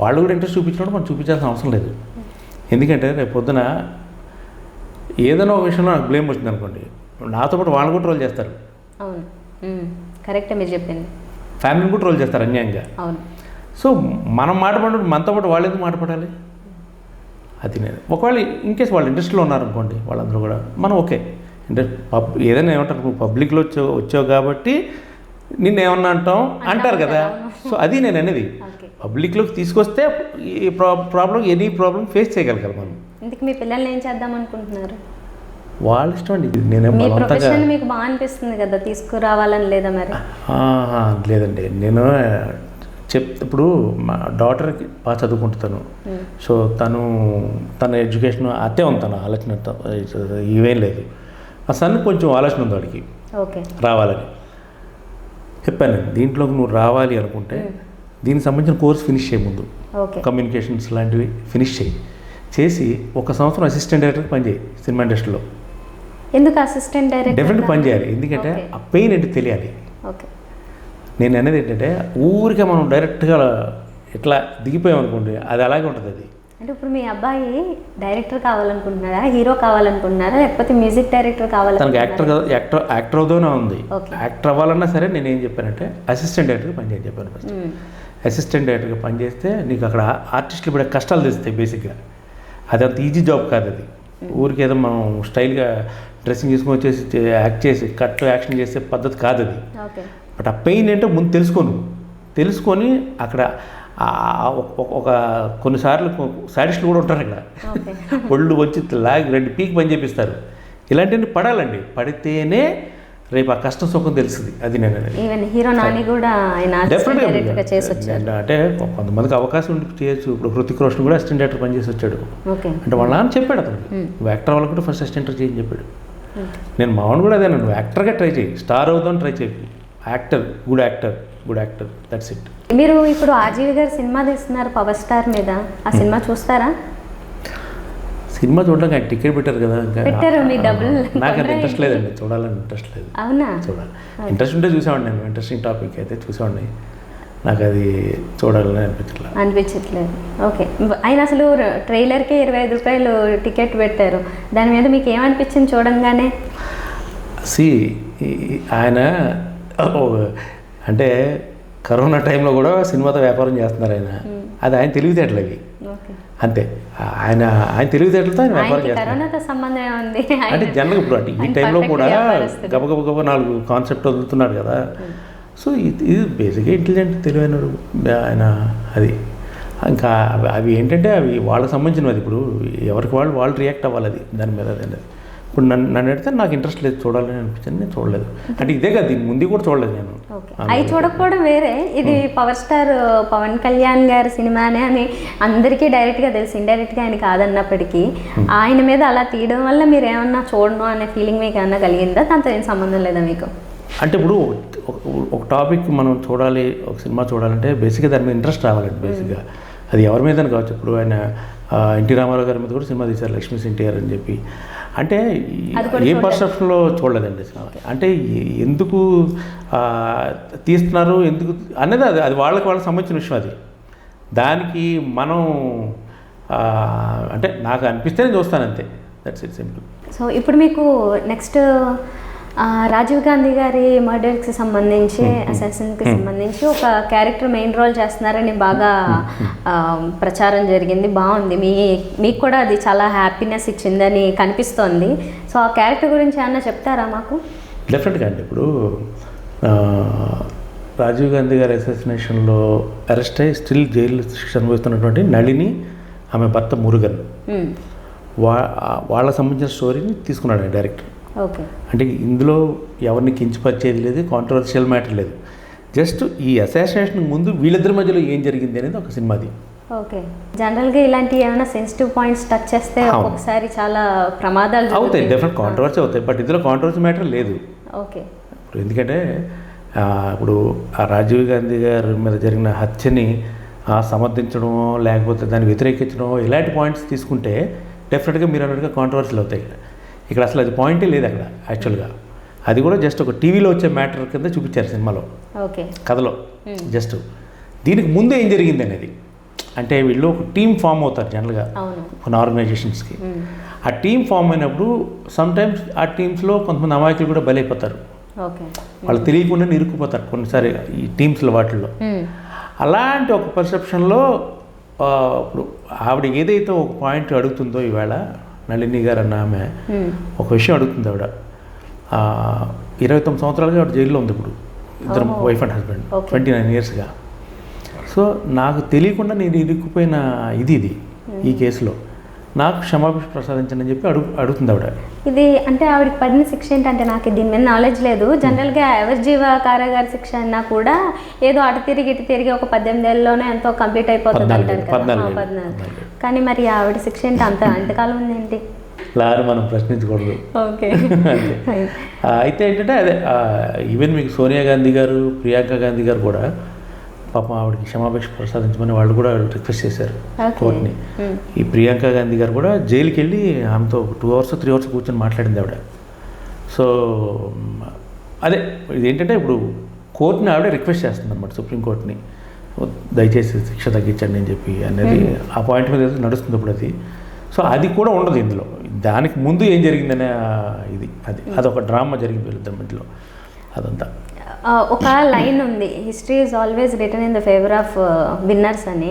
వాళ్ళు కూడా ఇంట్రెస్ట్ చూపించినప్పుడు మనం చూపించాల్సిన అవసరం లేదు. ఎందుకంటే రేపు పొద్దున ఏదైనా ఒక విషయంలో నాకు బ్లేమ్ వచ్చింది అనుకోండి, నాతో పాటు వాళ్ళు కూడా ట్రోల్ చేస్తారు. అవును కరెక్టే మీరు చెప్పింది. ఫ్యామిలీని కూడా ట్రోల్ చేస్తారు అన్యాయంగా. అవును. సో మనం మాట పడినప్పుడు మనతో పాటు వాళ్ళు ఎందుకు మాట పడాలి? అది నేను ఒకవేళ ఇన్కేస్ వాళ్ళు ఇండస్ట్రీలో ఉన్నారనుకోండి వాళ్ళందరూ కూడా మనం ఓకే అంటే ఏదైనా ఏమంటారు నువ్వు పబ్లిక్లో వచ్చావు కాబట్టి నిన్ను ఏమన్నా అంటారు కదా. సో అది నేను అనేది పబ్లిక్లోకి తీసుకొస్తే ఈ ప్రాబ్లం ఎనీ ప్రాబ్లం ఫేస్ చేయగలగాలి మనం. ఇందుకు మీ పిల్లల్ని ఏం చేద్దాం అనుకుంటున్నారు? వాళ్ళ ఇష్టం అండి. నేనే మీ ప్రొఫెషన్ మీకు బాగా అనిపిస్తుంది కదా, తీసుకురావాలని లేదా మరి? లేదండి, నేను ఇప్పుడు మా డాటర్కి బాగా చదువుకుంటాను. సో తన ఎడ్యుకేషన్ అత్తే ఉంది, తన ఆలోచన ఇవేం లేదు. ఆ సన్ కొంచెం ఆలోచన ఉంది వాడికి రావాలని. చెప్పాను దీంట్లోకి నువ్వు రావాలి అనుకుంటే దీనికి సంబంధించిన కోర్స్ ఫినిష్ చేయ ముందు, కమ్యూనికేషన్స్ లాంటివి ఫినిష్ చేసి 1 సంవత్సరం అసిస్టెంట్ డైరెక్టర్కి పనిచేయి సినిమా ఇండస్ట్రీలో. ఎందుకు అసిస్టెంట్ డైరెక్టర్? డెఫినెట్గా పని చేయాలి, ఎందుకంటే ఆ పెయిన్ ఏంటి తెలియాలి. నేను అనేది ఏంటంటే ఊరికే మనం డైరెక్ట్గా ఇట్లా దిగిపోయాం అనుకోండి, అది అలాగే ఉంటుంది. అది అంటే ఇప్పుడు మీ అబ్బాయి డైరెక్టర్ కావాలనుకుంటున్నారా, హీరో కావాలనుకుంటున్నారా, లేకపోతే మ్యూజిక్ డైరెక్టర్ కావాలి? తనకి యాక్టర్ అవుతూనే ఉంది. యాక్టర్ అవ్వాలన్నా సరే నేను ఏం చెప్పానంటే అసిస్టెంట్ డైరెక్టర్గా పనిచేయని చెప్పాను. ఫస్ట్ అసిస్టెంట్ డైరెక్టర్గా పనిచేస్తే నీకు అక్కడ ఆర్టిస్టులు కూడా కష్టాలు తెస్తాయి. బేసిక్గా అది అంత ఈజీ జాబ్ కాదు. అది ఊరికేదో మనం స్టైల్గా డ్రెస్సింగ్ చేసుకొని వచ్చేసి యాక్ట్ చేసి కట్ యాక్షన్ చేసే పద్ధతి కాదు అది. బట్ ఆ పెయిన్ ఏంటో ముందు తెలుసుకొని అక్కడ ఒక కొన్నిసార్లు సాడిస్టులు కూడా ఉంటారు అక్కడ. ఒళ్ళు వచ్చి లాగి 2 పీకి పని చేపిస్తారు. ఇలాంటివన్నీ పడాలండి, పడితేనే రేపు ఆ కష్టం సుఖం తెలుస్తుంది. అది నేను హీరో నాని కూడా డెఫినెట్గా అంటే కొంతమందికి అవకాశం ఉండి చేయొచ్చు. ఇప్పుడు హృతిక్ రోషన్ కూడా అసిస్టెంట్ డైరెక్టర్ పనిచేసి వచ్చాడు. అంటే వాళ్ళ నాన్న చెప్పాడు అతనికి, నువ్వు యాక్టర్ వాళ్ళకి కూడా ఫస్ట్ అసిస్టెంట్ చేయని చెప్పాడు. నేను మామూలు కూడా అదే, నువ్వు యాక్టర్గా ట్రై చేయి, స్టార్ అవుదాం ట్రై చేయి. Good actor that's it. మీరు ఇప్పుడు ఆర్జీవి గారు సినిమా తీస్తున్నారు పవర్ స్టార్ మీద, ఆ సినిమా చూస్తారా? సినిమా చూడడానికి ఆయన టికెట్ పెట్టారు కదా, నాకు అంత ఇంట్రెస్ట్ లేదండి, చూడాలని ఇంట్రెస్ట్ లేదు. అవునా? చూడాలి, ఇంట్రెస్ట్ ఉంటే చూసేవాడిని నేను, ఇంట్రెస్టింగ్ టాపిక్ అయితే చూసేవాడిని. నాకు అది చూడాలని అనిపించట్లేదు. ఓకే, ఆయన అసలు ట్రైలర్కి 25 రూపాయలు టికెట్ పెట్టారు, దాని మీద మీకు ఏమనిపించింది చూడంగానే? ఆయన అంటే కరోనా టైంలో కూడా సినిమాతో వ్యాపారం చేస్తున్నారు ఆయన. అది ఆయన తెలివితేటలు అవి అంతే. ఆయన తెలివితేటలతో ఆయన వ్యాపారం చేస్తున్నారు. అంటే జనరల్గా ఇప్పుడు అంటే ఈ టైంలో కూడా గబగబ 4 కాన్సెప్ట్ వదులుతున్నారు కదా. సో ఇది బేసిక్గా ఇంటెలిజెంట్ తెలివైన ఆయన. అది ఇంకా అవి ఏంటంటే అవి వాళ్ళకి సంబంధించినవి. అది ఇప్పుడు ఎవరికి వాళ్ళు రియాక్ట్ అవ్వాలి అది దాని మీద. అదే ఇప్పుడు నన్ను అడిగితే నాకు ఇంట్రెస్ట్ లేదు, చూడాలని అనిపించింది, నేను చూడలేదు. అంటే ఇదే కదా, దీని ముందు కూడా చూడలేదు నేను. అవి చూడకపోవడం వేరే, ఇది పవర్ స్టార్ పవన్ కళ్యాణ్ గారి సినిమానే అని అందరికీ డైరెక్ట్గా తెలుసు, ఇండైరెక్ట్గా ఆయన కాదన్నప్పటికీ ఆయన మీద అలా తీయడం వల్ల మీరు ఏమన్నా చూడను అనే ఫీలింగ్ మీకు ఏమన్నా కలిగిందా? దాంతో ఏం సంబంధం లేదా మీకు? అంటే ఇప్పుడు ఒక టాపిక్ మనం చూడాలి, ఒక సినిమా చూడాలంటే బేసిక్గా దాని మీద ఇంట్రెస్ట్ రావాలండి. బేసిక్గా అది ఎవరి మీద కావచ్చు. ఇప్పుడు ఆయన ఎన్టీ రామారావు గారి మీద కూడా సినిమా తీశారు, లక్ష్మీ ఎన్టీఆర్ అని చెప్పి. అంటే ఏ పర్సెప్షన్లో చూడలేదండి సినిమా. అంటే ఎందుకు తీస్తున్నారు ఎందుకు అనేది అది వాళ్ళకి సంబంధించిన విషయం. అది దానికి మనం అంటే నాకు అనిపిస్తే నేను చూస్తాను అంతే, దట్స్ ఇట్, సింపుల్. సో ఇప్పుడు మీకు నెక్స్ట్ రాజీవ్ గాంధీ గారి మర్డర్కి సంబంధించి, అసాసిన్కి సంబంధించి ఒక క్యారెక్టర్ మెయిన్ రోల్ చేస్తున్నారని బాగా ప్రచారం జరిగింది. బాగుంది, మీకు కూడా అది చాలా హ్యాపీనెస్ ఇచ్చిందని కనిపిస్తోంది. సో ఆ క్యారెక్టర్ గురించి ఏమన్నా చెప్తారా మాకు? డెఫినెట్గా అండి. ఇప్పుడు రాజీవ్ గాంధీ గారి అసాసినేషన్లో అరెస్ట్ అయ్యి స్టిల్ జైలు శిక్ష అనుభవిస్తున్నటువంటి నళిని, ఆమె భర్త మురుగన్, వాళ్ళకి సంబంధించిన స్టోరీని తీసుకున్నాడు డైరెక్టర్. అంటే ఇందులో ఎవరిని కించపరిచేది లేదు, కాంట్రవర్షియల్ మ్యాటర్ లేదు. జస్ట్ ఈ అసాసినేషన్ ముందు వీళ్ళిద్దరి మధ్యలో ఏం జరిగింది అనేది ఒక సినిమాది. ఓకే, జనరల్గా ఇలాంటి ఏమైనా సెన్సిటివ్ పాయింట్స్ టచ్ చేస్తే ఒక్కొక్కసారి చాలా ప్రమాదాలు అవుతాయి, డెఫినెట్ కాంట్రవర్సీ అవుతాయి. బట్ ఇందులో కాంట్రవర్సీ మ్యాటర్ లేదు. ఓకే, ఇప్పుడు ఎందుకంటే ఇప్పుడు ఆ రాజీవ్ గాంధీ గారి మీద జరిగిన హత్యని సమర్థించడమో లేకపోతే దాన్ని వ్యతిరేకించడమో ఇలాంటి పాయింట్స్ తీసుకుంటే డెఫినెట్గా మీరు అన్నట్టుగా కాంట్రవర్సీలు అవుతాయి. ఇక్కడ అసలు అది పాయింటే లేదు అక్కడ. యాక్చువల్గా అది కూడా జస్ట్ ఒక టీవీలో వచ్చే మ్యాటర్ కింద చూపించారు సినిమాలో, కథలో. జస్ట్ దీనికి ముందు ఏం జరిగింది అనేది, అంటే వీళ్ళు ఒక టీం ఫామ్ అవుతారు జనరల్గా కొన్ని ఆర్గనైజేషన్స్కి. ఆ టీం ఫామ్ అయినప్పుడు సమ్టైమ్స్ ఆ టీమ్స్లో కొంతమంది అమాయకులు కూడా బలైపోతారు, వాళ్ళు తెలియకుండా ఇరుక్కుపోతారు కొన్నిసారి ఈ టీమ్స్లో వాటిల్లో. అలాంటి ఒక పర్సెప్షన్లో ఇప్పుడు ఆవిడ ఏదైతే ఒక పాయింట్ అడుగుతుందో ఈవేళ నళిని గారు అన్న ఆమె ఒక విషయం అడుగుతుంది ఆవిడ. 29 సంవత్సరాలుగా ఆవిడ జైల్లో ఉంది ఇప్పుడు, ఇద్దరు వైఫ్ అండ్ హస్బెండ్, 29 ఇయర్స్గా. సో నాకు తెలియకుండా నేను ఇరుక్కుపోయిన ఇది ఈ కేసులో నాకు క్షమాభిష ప్రసాదించండి అని చెప్పి అడుగుతుంది ఆవిడ. ఇది అంటే ఆవిడకి పడిన శిక్ష ఏంటంటే నాకు దీని మీద నాలెడ్జ్ లేదు. జనరల్గా ఎవరిజీవ కారాగార శిక్ష అన్నా కూడా ఏదో అటు తిరిగి ఒక 18 ఏళ్ళలోనే ఎంతో కంప్లీట్ అయిపోతుంది అంటారు కదా. 14. కానీ మరి ఆవిడ శిక్ష ఏంటి అంతకాలం ఉంది ఏంటి? లాని మనం ప్రశ్నించకూడదు. ఓకే. అయితే ఏంటంటే అదే ఈవెన్ మీకు సోనియా గాంధీ గారు, ప్రియాంక గాంధీ గారు కూడా పాపం ఆవిడకి క్షమాభిక్ష ప్రసాదించమని వాళ్ళు కూడా రిక్వెస్ట్ చేశారు కోర్టుని. ఈ ప్రియాంక గాంధీ గారు కూడా జైలుకి వెళ్ళి ఆమెతో 2 hours 3 hours కూర్చొని మాట్లాడింది ఆవిడ. సో అదే ఇదేంటంటే ఇప్పుడు కోర్టుని ఆవిడ రిక్వెస్ట్ చేస్తుంది అనమాట, సుప్రీంకోర్టుని, దయచేసి శిక్ష తగ్గించండి అని చెప్పి అనేది ఆ పాయింట్ మీద నడుస్తుంది ఇప్పుడు అది. సో అది కూడా ఉండదు ఇందులో. దానికి ముందు ఏం జరిగిందనే అదొక డ్రామా జరిగింది వీళ్ళిద్దరి మధ్యలో అదంతా. ఒక లైన్ ఉంది, history is always return in the favour of winners అని.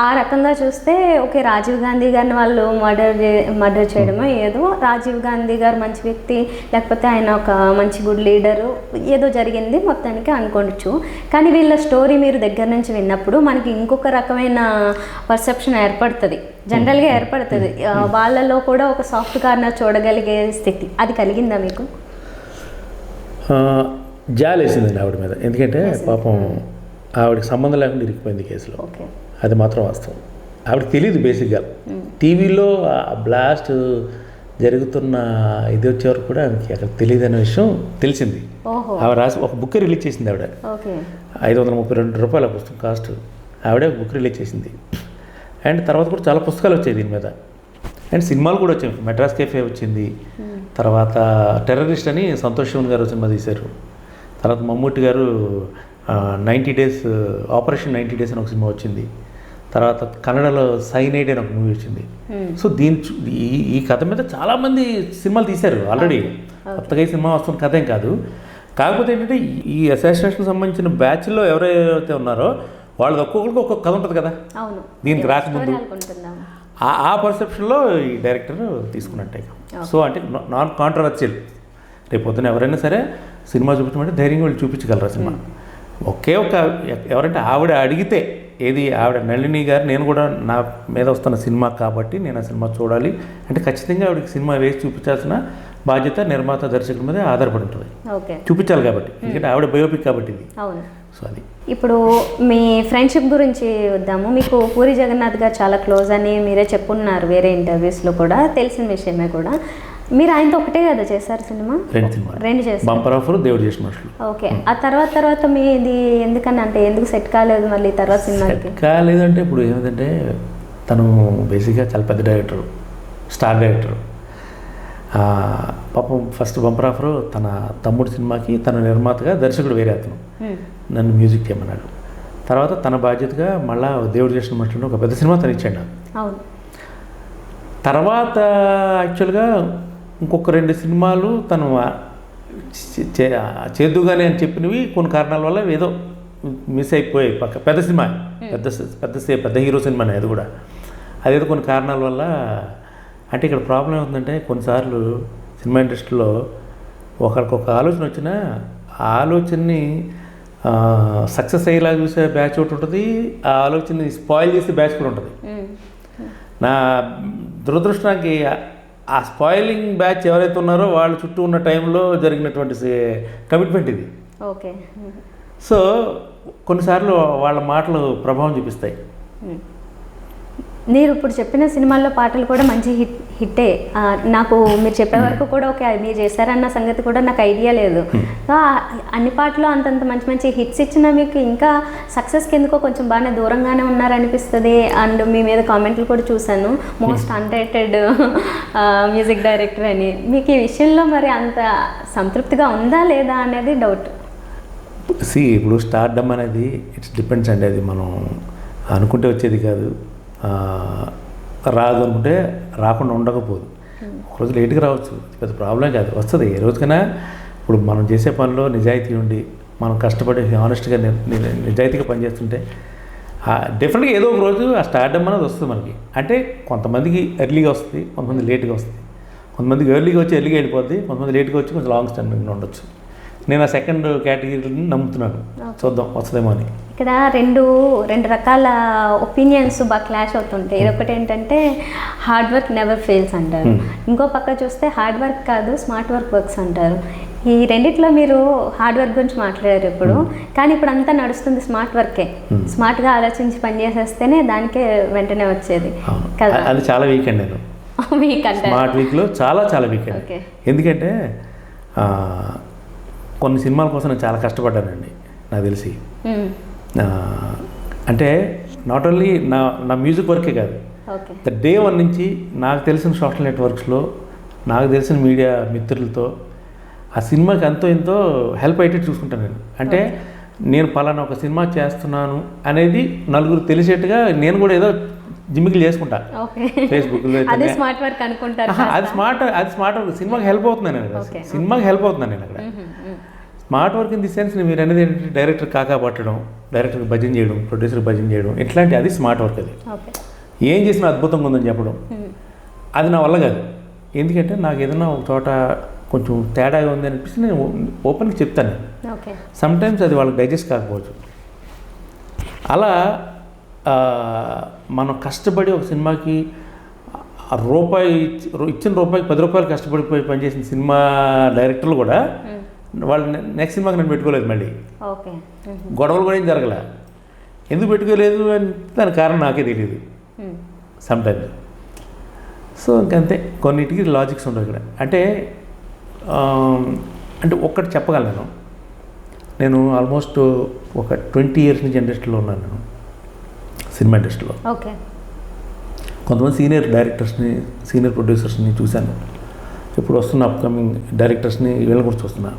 ఆ రకంగా చూస్తే ఓకే, రాజీవ్ గాంధీ గారిని వాళ్ళు మర్డర్ చేయడమో ఏదో, రాజీవ్ గాంధీ గారు మంచి వ్యక్తి, లేకపోతే ఆయన ఒక మంచి గుడ్ లీడరు, ఏదో జరిగింది మొత్తానికి అనుకోవచ్చు. కానీ వీళ్ళ స్టోరీ మీరు దగ్గర నుంచి విన్నప్పుడు మనకి ఇంకొక రకమైన పర్సెప్షన్ ఏర్పడుతుంది, జనరల్గా ఏర్పడుతుంది. వాళ్ళలో కూడా ఒక సాఫ్ట్ కార్నర్ చూడగలిగే స్థితి అది కలిగిందా మీకు? జాలి వేసిందండి ఆవిడ మీద, ఎందుకంటే పాపం ఆవిడకి సంబంధం లేకుండా ఇరికిపోయింది కేసులో. అది మాత్రం వాస్తవం. ఆవిడకి తెలియదు బేసిక్గా, టీవీలో ఆ బ్లాస్ట్ జరుగుతున్న ఇది వచ్చేవరకు కూడా ఆమెకి అక్కడ తెలియదు అనే విషయం తెలిసింది. ఆవిడ రాసి ఒక బుక్ రిలీజ్ చేసింది ఆవిడ, 532 రూపాయల పుస్తకం కాస్ట్. ఆవిడే బుక్ రిలీజ్ చేసింది. అండ్ తర్వాత కూడా చాలా పుస్తకాలు వచ్చాయి దీని మీద, అండ్ సినిమాలు కూడా వచ్చాయి. మెడ్రాస్ కేఫే వచ్చింది, తర్వాత టెర్రరిస్ట్ అని సంతోష్ శివన్ గారు సినిమా తీశారు, తర్వాత మమ్మూటి గారు 90 days ఆపరేషన్ 90 days అని ఒక సినిమా వచ్చింది, తర్వాత కన్నడలో సైనైడ్ అని ఒక మూవీ వచ్చింది. సో ఈ కథ మీద చాలామంది సినిమాలు తీశారు ఆల్రెడీ, కొత్తగా ఈ సినిమా వస్తున్న కథ ఏం కాదు. కాకపోతే ఏంటంటే ఈ అసాసినేషన్ సంబంధించిన బ్యాచ్లో ఎవరైతే ఉన్నారో వాళ్ళది ఒక్కొక్కరికి ఒక్కొక్క కథ ఉంటుంది కదా దీనికి రాకముందు. ఆ పర్సెప్షన్లో ఈ డైరెక్టర్ తీసుకున్నట్టే. సో అంటే నాన్ కాంట్రవర్షియల్, రేపు పొద్దున ఎవరైనా సరే సినిమా చూపించమంటే ధైర్యంగా వాళ్ళు చూపించగలరు సినిమా. ఒకే ఎవరంటే ఆవిడ అడిగితే, ఏది ఆవిడ నళిని గారు, నేను కూడా నా మీద వస్తున్న సినిమా కాబట్టి నేను ఆ సినిమా చూడాలి అంటే ఖచ్చితంగా ఆవిడకి సినిమా వేసి చూపించాల్సిన బాధ్యత నిర్మాత దర్శకుల మీద ఆధారపడి ఉంటుంది. చూపించాలి కాబట్టి, ఎందుకంటే ఆవిడ బయోపిక్ కాబట్టి ఇది. సో అది. ఇప్పుడు మీ ఫ్రెండ్షిప్ గురించి వద్దాము. మీకు పూరి జగన్నాథ్ గారు చాలా క్లోజ్ అని మీరే చెప్పున్నారు వేరే ఇంటర్వ్యూస్లో కూడా, తెలిసిన విషయమే కూడా. మీరు ఆయనతో ఒకటే కదా చేశారు సినిమా? 2 చేశారు. బంపర్ ఆఫర్, దేవుడు చేసిన మనుషులు. ఓకే. ఆ తర్వాత మీది ఎందుకని అంటే ఎందుకు సెట్ కాలేదు మళ్ళీ తర్వాత సినిమాకి? కాలేదంటే ఇప్పుడు ఏమిటంటే తను బేసిక్గా చాలా పెద్ద డైరెక్టర్, స్టార్ డైరెక్టర్. పాపం ఫస్ట్ బంపర్ ఆఫర్ తన తమ్ముడు సినిమాకి తన నిర్మాతగా దర్శకుడు వేరే అతను నన్ను మ్యూజిక్ చేయమన్నాడు. తర్వాత తన బాధ్యతగా మళ్ళీ దేవుడు చేసిన మనుషులు ఒక పెద్ద సినిమా తను ఇచ్చాడు. తర్వాత యాక్చువల్గా ఇంకొక 2 సినిమాలు తను చేద్దుగానే అని చెప్పినవి కొన్ని కారణాల వల్ల ఏదో మిస్ అయిపోయాయి. పెద్ద సినిమా, పెద్ద హీరో సినిమానే అది కూడా. అదేదో కొన్ని కారణాల వల్ల. అంటే ఇక్కడ ప్రాబ్లం ఏముందంటే కొన్నిసార్లు సినిమా ఇండస్ట్రీలో ఒకరికొక ఆలోచన వచ్చినా ఆ ఆలోచనని సక్సెస్ అయ్యేలా చూసే బ్యాచ్ ఒకటి ఉంటుంది, ఆ ఆలోచనని స్పాయిల్ చేసే బ్యాచ్ కూడా ఉంటుంది. నా దురదృష్టానికి ఆ స్పాయిలింగ్ బ్యాచ్ ఎవరైతే ఉన్నారో వాళ్ళ చుట్టూ ఉన్న టైంలో జరిగినటువంటి కమిట్మెంట్ ఇది. ఓకే. సో కొన్నిసార్లు వాళ్ళ మాటలు ప్రభావం చూపిస్తాయి. మీరు ఇప్పుడు చెప్పిన సినిమాల్లో పాటలు కూడా మంచి హిట్టే. నాకు మీరు చెప్పే వరకు కూడా ఓకే మీరు చేశారన్న సంగతి కూడా నాకు ఐడియా లేదు. అన్ని పాటలు అంతంత మంచి హిట్స్ ఇచ్చినా మీకు ఇంకా సక్సెస్కి ఎందుకో కొంచెం బాగానే దూరంగానే ఉన్నారనిపిస్తుంది. అండ్ మీ మీద కామెంట్లు కూడా చూశాను, మోస్ట్ అన్రేటెడ్ మ్యూజిక్ డైరెక్టర్ అని. మీకు ఈ విషయంలో మరి అంత సంతృప్తిగా ఉందా లేదా అనేది డౌట్. ఇప్పుడు స్టార్డమ్ అనేది ఇట్స్ డిపెండ్స్ అండి. అది మనం అనుకుంటే వచ్చేది కాదు, రాదు అనుకుంటే రాకుండా ఉండకపోదు. ఒకరోజు లేట్గా రావచ్చు, పెద్ద ప్రాబ్లం కాదు, వస్తుంది ఏ రోజుకైనా. ఇప్పుడు మనం చేసే పనిలో నిజాయితీ ఉండి మనం కష్టపడి హానెస్ట్గా నిజాయితీగా పనిచేస్తుంటే డెఫినెట్గా ఏదో ఒక రోజు ఆ స్టార్డమ్ అనేది వస్తుంది మనకి. అంటే కొంతమందికి ఎర్లీగా వస్తుంది, కొంతమంది లేట్గా వస్తుంది. కొంతమందికి ఎర్లీగా వచ్చి ఎర్లీగా వెళ్ళిపోద్ది, కొంతమంది లేట్గా వచ్చి కొంచెం లాంగ్ స్టాండింగ్ ఉండొచ్చు. నేను ఆ సెకండ్ కేటగిరీని నమ్ముతున్నాను. చూద్దాం వస్తుందేమో అని. ఇక్కడ రెండు రకాల ఒపీనియన్స్ బాగా క్లాష్ అవుతుంటాయి. ఇదొకటి ఏంటంటే హార్డ్ వర్క్ నెవర్ ఫెయిల్స్ అంటారు, ఇంకో పక్క చూస్తే హార్డ్ వర్క్ కాదు స్మార్ట్ వర్క్ వర్క్స్ అంటారు. ఈ రెండిట్లో మీరు హార్డ్ వర్క్ గురించి మాట్లాడారు ఇప్పుడు, కానీ ఇప్పుడు అంతా నడుస్తుంది స్మార్ట్ వర్కే. స్మార్ట్గా ఆలోచించి పని చేసేస్తేనే దానికే వెంటనే వచ్చేది కదా. అది చాలా వీక్ అండి. నేను వీక్ అంటే స్మార్ట్ వీక్లో చాలా వీక్ అండి. ఎందుకంటే కొన్ని సినిమాల కోసం నేను చాలా కష్టపడ్డానండి నాకు తెలిసి. అంటే నాట్ ఓన్లీ నా మ్యూజిక్ వర్కే కాదు, ద డే 1 నుంచి నాకు తెలిసిన సోషల్ నెట్వర్క్స్లో నాకు తెలిసిన మీడియా మిత్రులతో ఆ సినిమాకి ఎంతో హెల్ప్ అయ్యేటట్టు చూసుకుంటాను నేను. అంటే నేను పలానా ఒక సినిమా చేస్తున్నాను అనేది నలుగురు తెలిసేట్టుగా నేను కూడా ఏదో జిమ్మికలు చేసుకుంటా ఫేస్బుక్లో. అది స్మార్ట్ వర్క్ అనుకుంటారు. అది స్మార్ట్ వర్క్. సినిమాకి హెల్ప్ అవుతున్నాను నేను అక్కడ. సినిమాకి హెల్ప్ అవుతున్నాను నేను అక్కడ. Smart work in the sense మీరు అనేది ఏంటంటే డైరెక్టర్ కాకా పట్టడం, డైరెక్టర్కి భజన చేయడం, ప్రొడ్యూసర్కి భజన చేయడం, ఇట్లాంటి అది స్మార్ట్ వర్క్. అది ఏం చేసినా అద్భుతంగా ఉందని చెప్పడం అది నా వల్ల కాదు. ఎందుకంటే నాకు ఏదైనా ఒక చోట కొంచెం తేడాగా ఉంది అనిపిస్తే నేను ఓపెన్గా చెప్తాను. సమ్టైమ్స్ అది వాళ్ళకి డైజెస్ట్ కాకపోవచ్చు. అలా మనం కష్టపడి ఒక సినిమాకి ఇచ్చిన రూపాయికి 10 రూపాయలు కష్టపడిపోయి పనిచేసిన సినిమా డైరెక్టర్లు కూడా వాళ్ళు నెక్స్ట్ సినిమాకి నేను పెట్టుకోలేదు. మళ్ళీ గొడవలు కూడా ఏం జరగలే. ఎందుకు పెట్టుకోలేదు అని దాని కారణం నాకే తెలియదు సమ్టైమ్స్. సో ఇంకంతే, కొన్నిటికి లాజిక్స్ ఉండవు ఇక్కడ. అంటే ఒక్కటి చెప్పగలను, నేను ఆల్మోస్ట్ ఒక 20 years నుంచి ఇండస్ట్రీలో ఉన్నాను. నేను సినిమా ఇండస్ట్రీలో కొంతమంది సీనియర్ డైరెక్టర్స్ని, సీనియర్ ప్రొడ్యూసర్స్ని చూశాను. ఇప్పుడు వస్తున్న అప్కమింగ్ డైరెక్టర్స్ని వీళ్ళని కూడా చూస్తున్నా.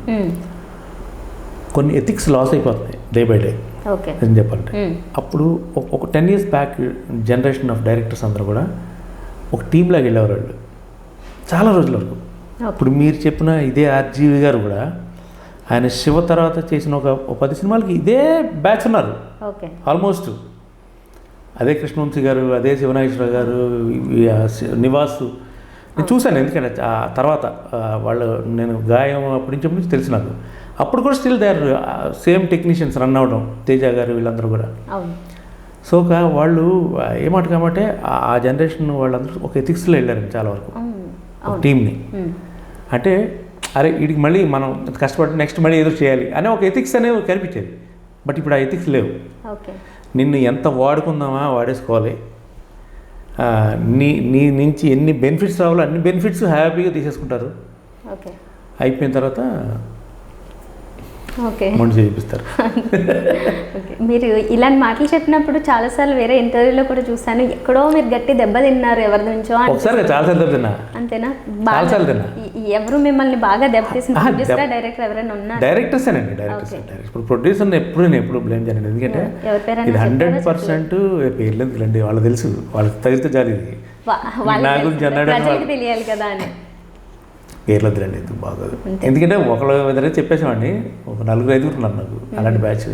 కొన్ని ఎథిక్స్ లాస్ అయిపోతున్నాయి డే బై డే అని చెప్పాలంటే. అప్పుడు ఒక 10 years back generation of directors అందరూ కూడా ఒక టీంలాగా వెళ్ళేవారు వాళ్ళు చాలా రోజుల వరకు. ఇప్పుడు మీరు చెప్పిన ఇదే ఆర్జీవి గారు కూడా ఆయన శివ తర్వాత చేసిన ఒక 10 సినిమాలకి ఇదే బ్యాచ్ ఉన్నారు ఆల్మోస్ట్. అదే కృష్ణవంశీ గారు, అదే శివనాగేశ్వర గారు, నివాసు నేను చూశాను. ఎందుకంటే ఆ తర్వాత వాళ్ళు నేను గాయం అప్పటి నుంచి తెలిసి నాకు అప్పుడు కూడా still they are same technicians run అవ్వడం, తేజ గారు వీళ్ళందరూ కూడా. సో వాళ్ళు ఏమాట కాబట్టి ఆ జనరేషన్ వాళ్ళందరూ ఒక ఎథిక్స్లో వెళ్ళారండి చాలా వరకు ఒక టీమ్ని. అంటే అరే వీడికి మళ్ళీ మనం కష్టపడి నెక్స్ట్ మళ్ళీ ఏదో చేయాలి అనే ఒక ఎథిక్స్ అనేవి కనిపించేది. బట్ ఇప్పుడు ఆ ఎథిక్స్ లేవు. నిన్ను ఎంత వాడుకుందామా వాడేసుకోవాలి, నీ నుంచి ఎన్ని బెనిఫిట్స్ రావాలో అన్ని బెనిఫిట్స్ హ్యాపీగా తీసేసుకుంటారు. అయిపోయిన తర్వాత మంచి చేయిస్తారు. మీరు ఇలాంటి మాటలు చెప్పినప్పుడు చాలాసార్లు వేరే ఇంటర్వ్యూలో కూడా చూసాను, ఎక్కడో మీరు గట్టి దెబ్బ తిన్నారు ఎవరి నుంచో. ఒకసారి చాలాసార్లు దెబ్బ తిన్నా. అంతేనా? ఎవరు మిమ్మల్ని బాగా దెబ్బతీసిన డైరెక్టర్ ఎవరైనా ఉన్నారు? డైరెక్టర్సేనండి, డైరెక్టర్స్. ఇప్పుడు ప్రొడ్యూసర్ని ఎప్పుడు బ్లేమ్ చేయనండి. ఎందుకంటే ఇది 100% పేర్లు ఎందుకులండి, వాళ్ళు తెలుసు, వాళ్ళకి తగిలితే జాలి. ఇది నా గురించి అన్నాడు తెలియాలి కదా అని పేర్లు వద్దులండి, ఎందుకు బాగోదు. ఎందుకంటే ఒకళ్ళు ఎదురైతే చెప్పేసామండి, ఒక 4-5 ఉన్నారు నాకు అలాంటి బ్యాచ్.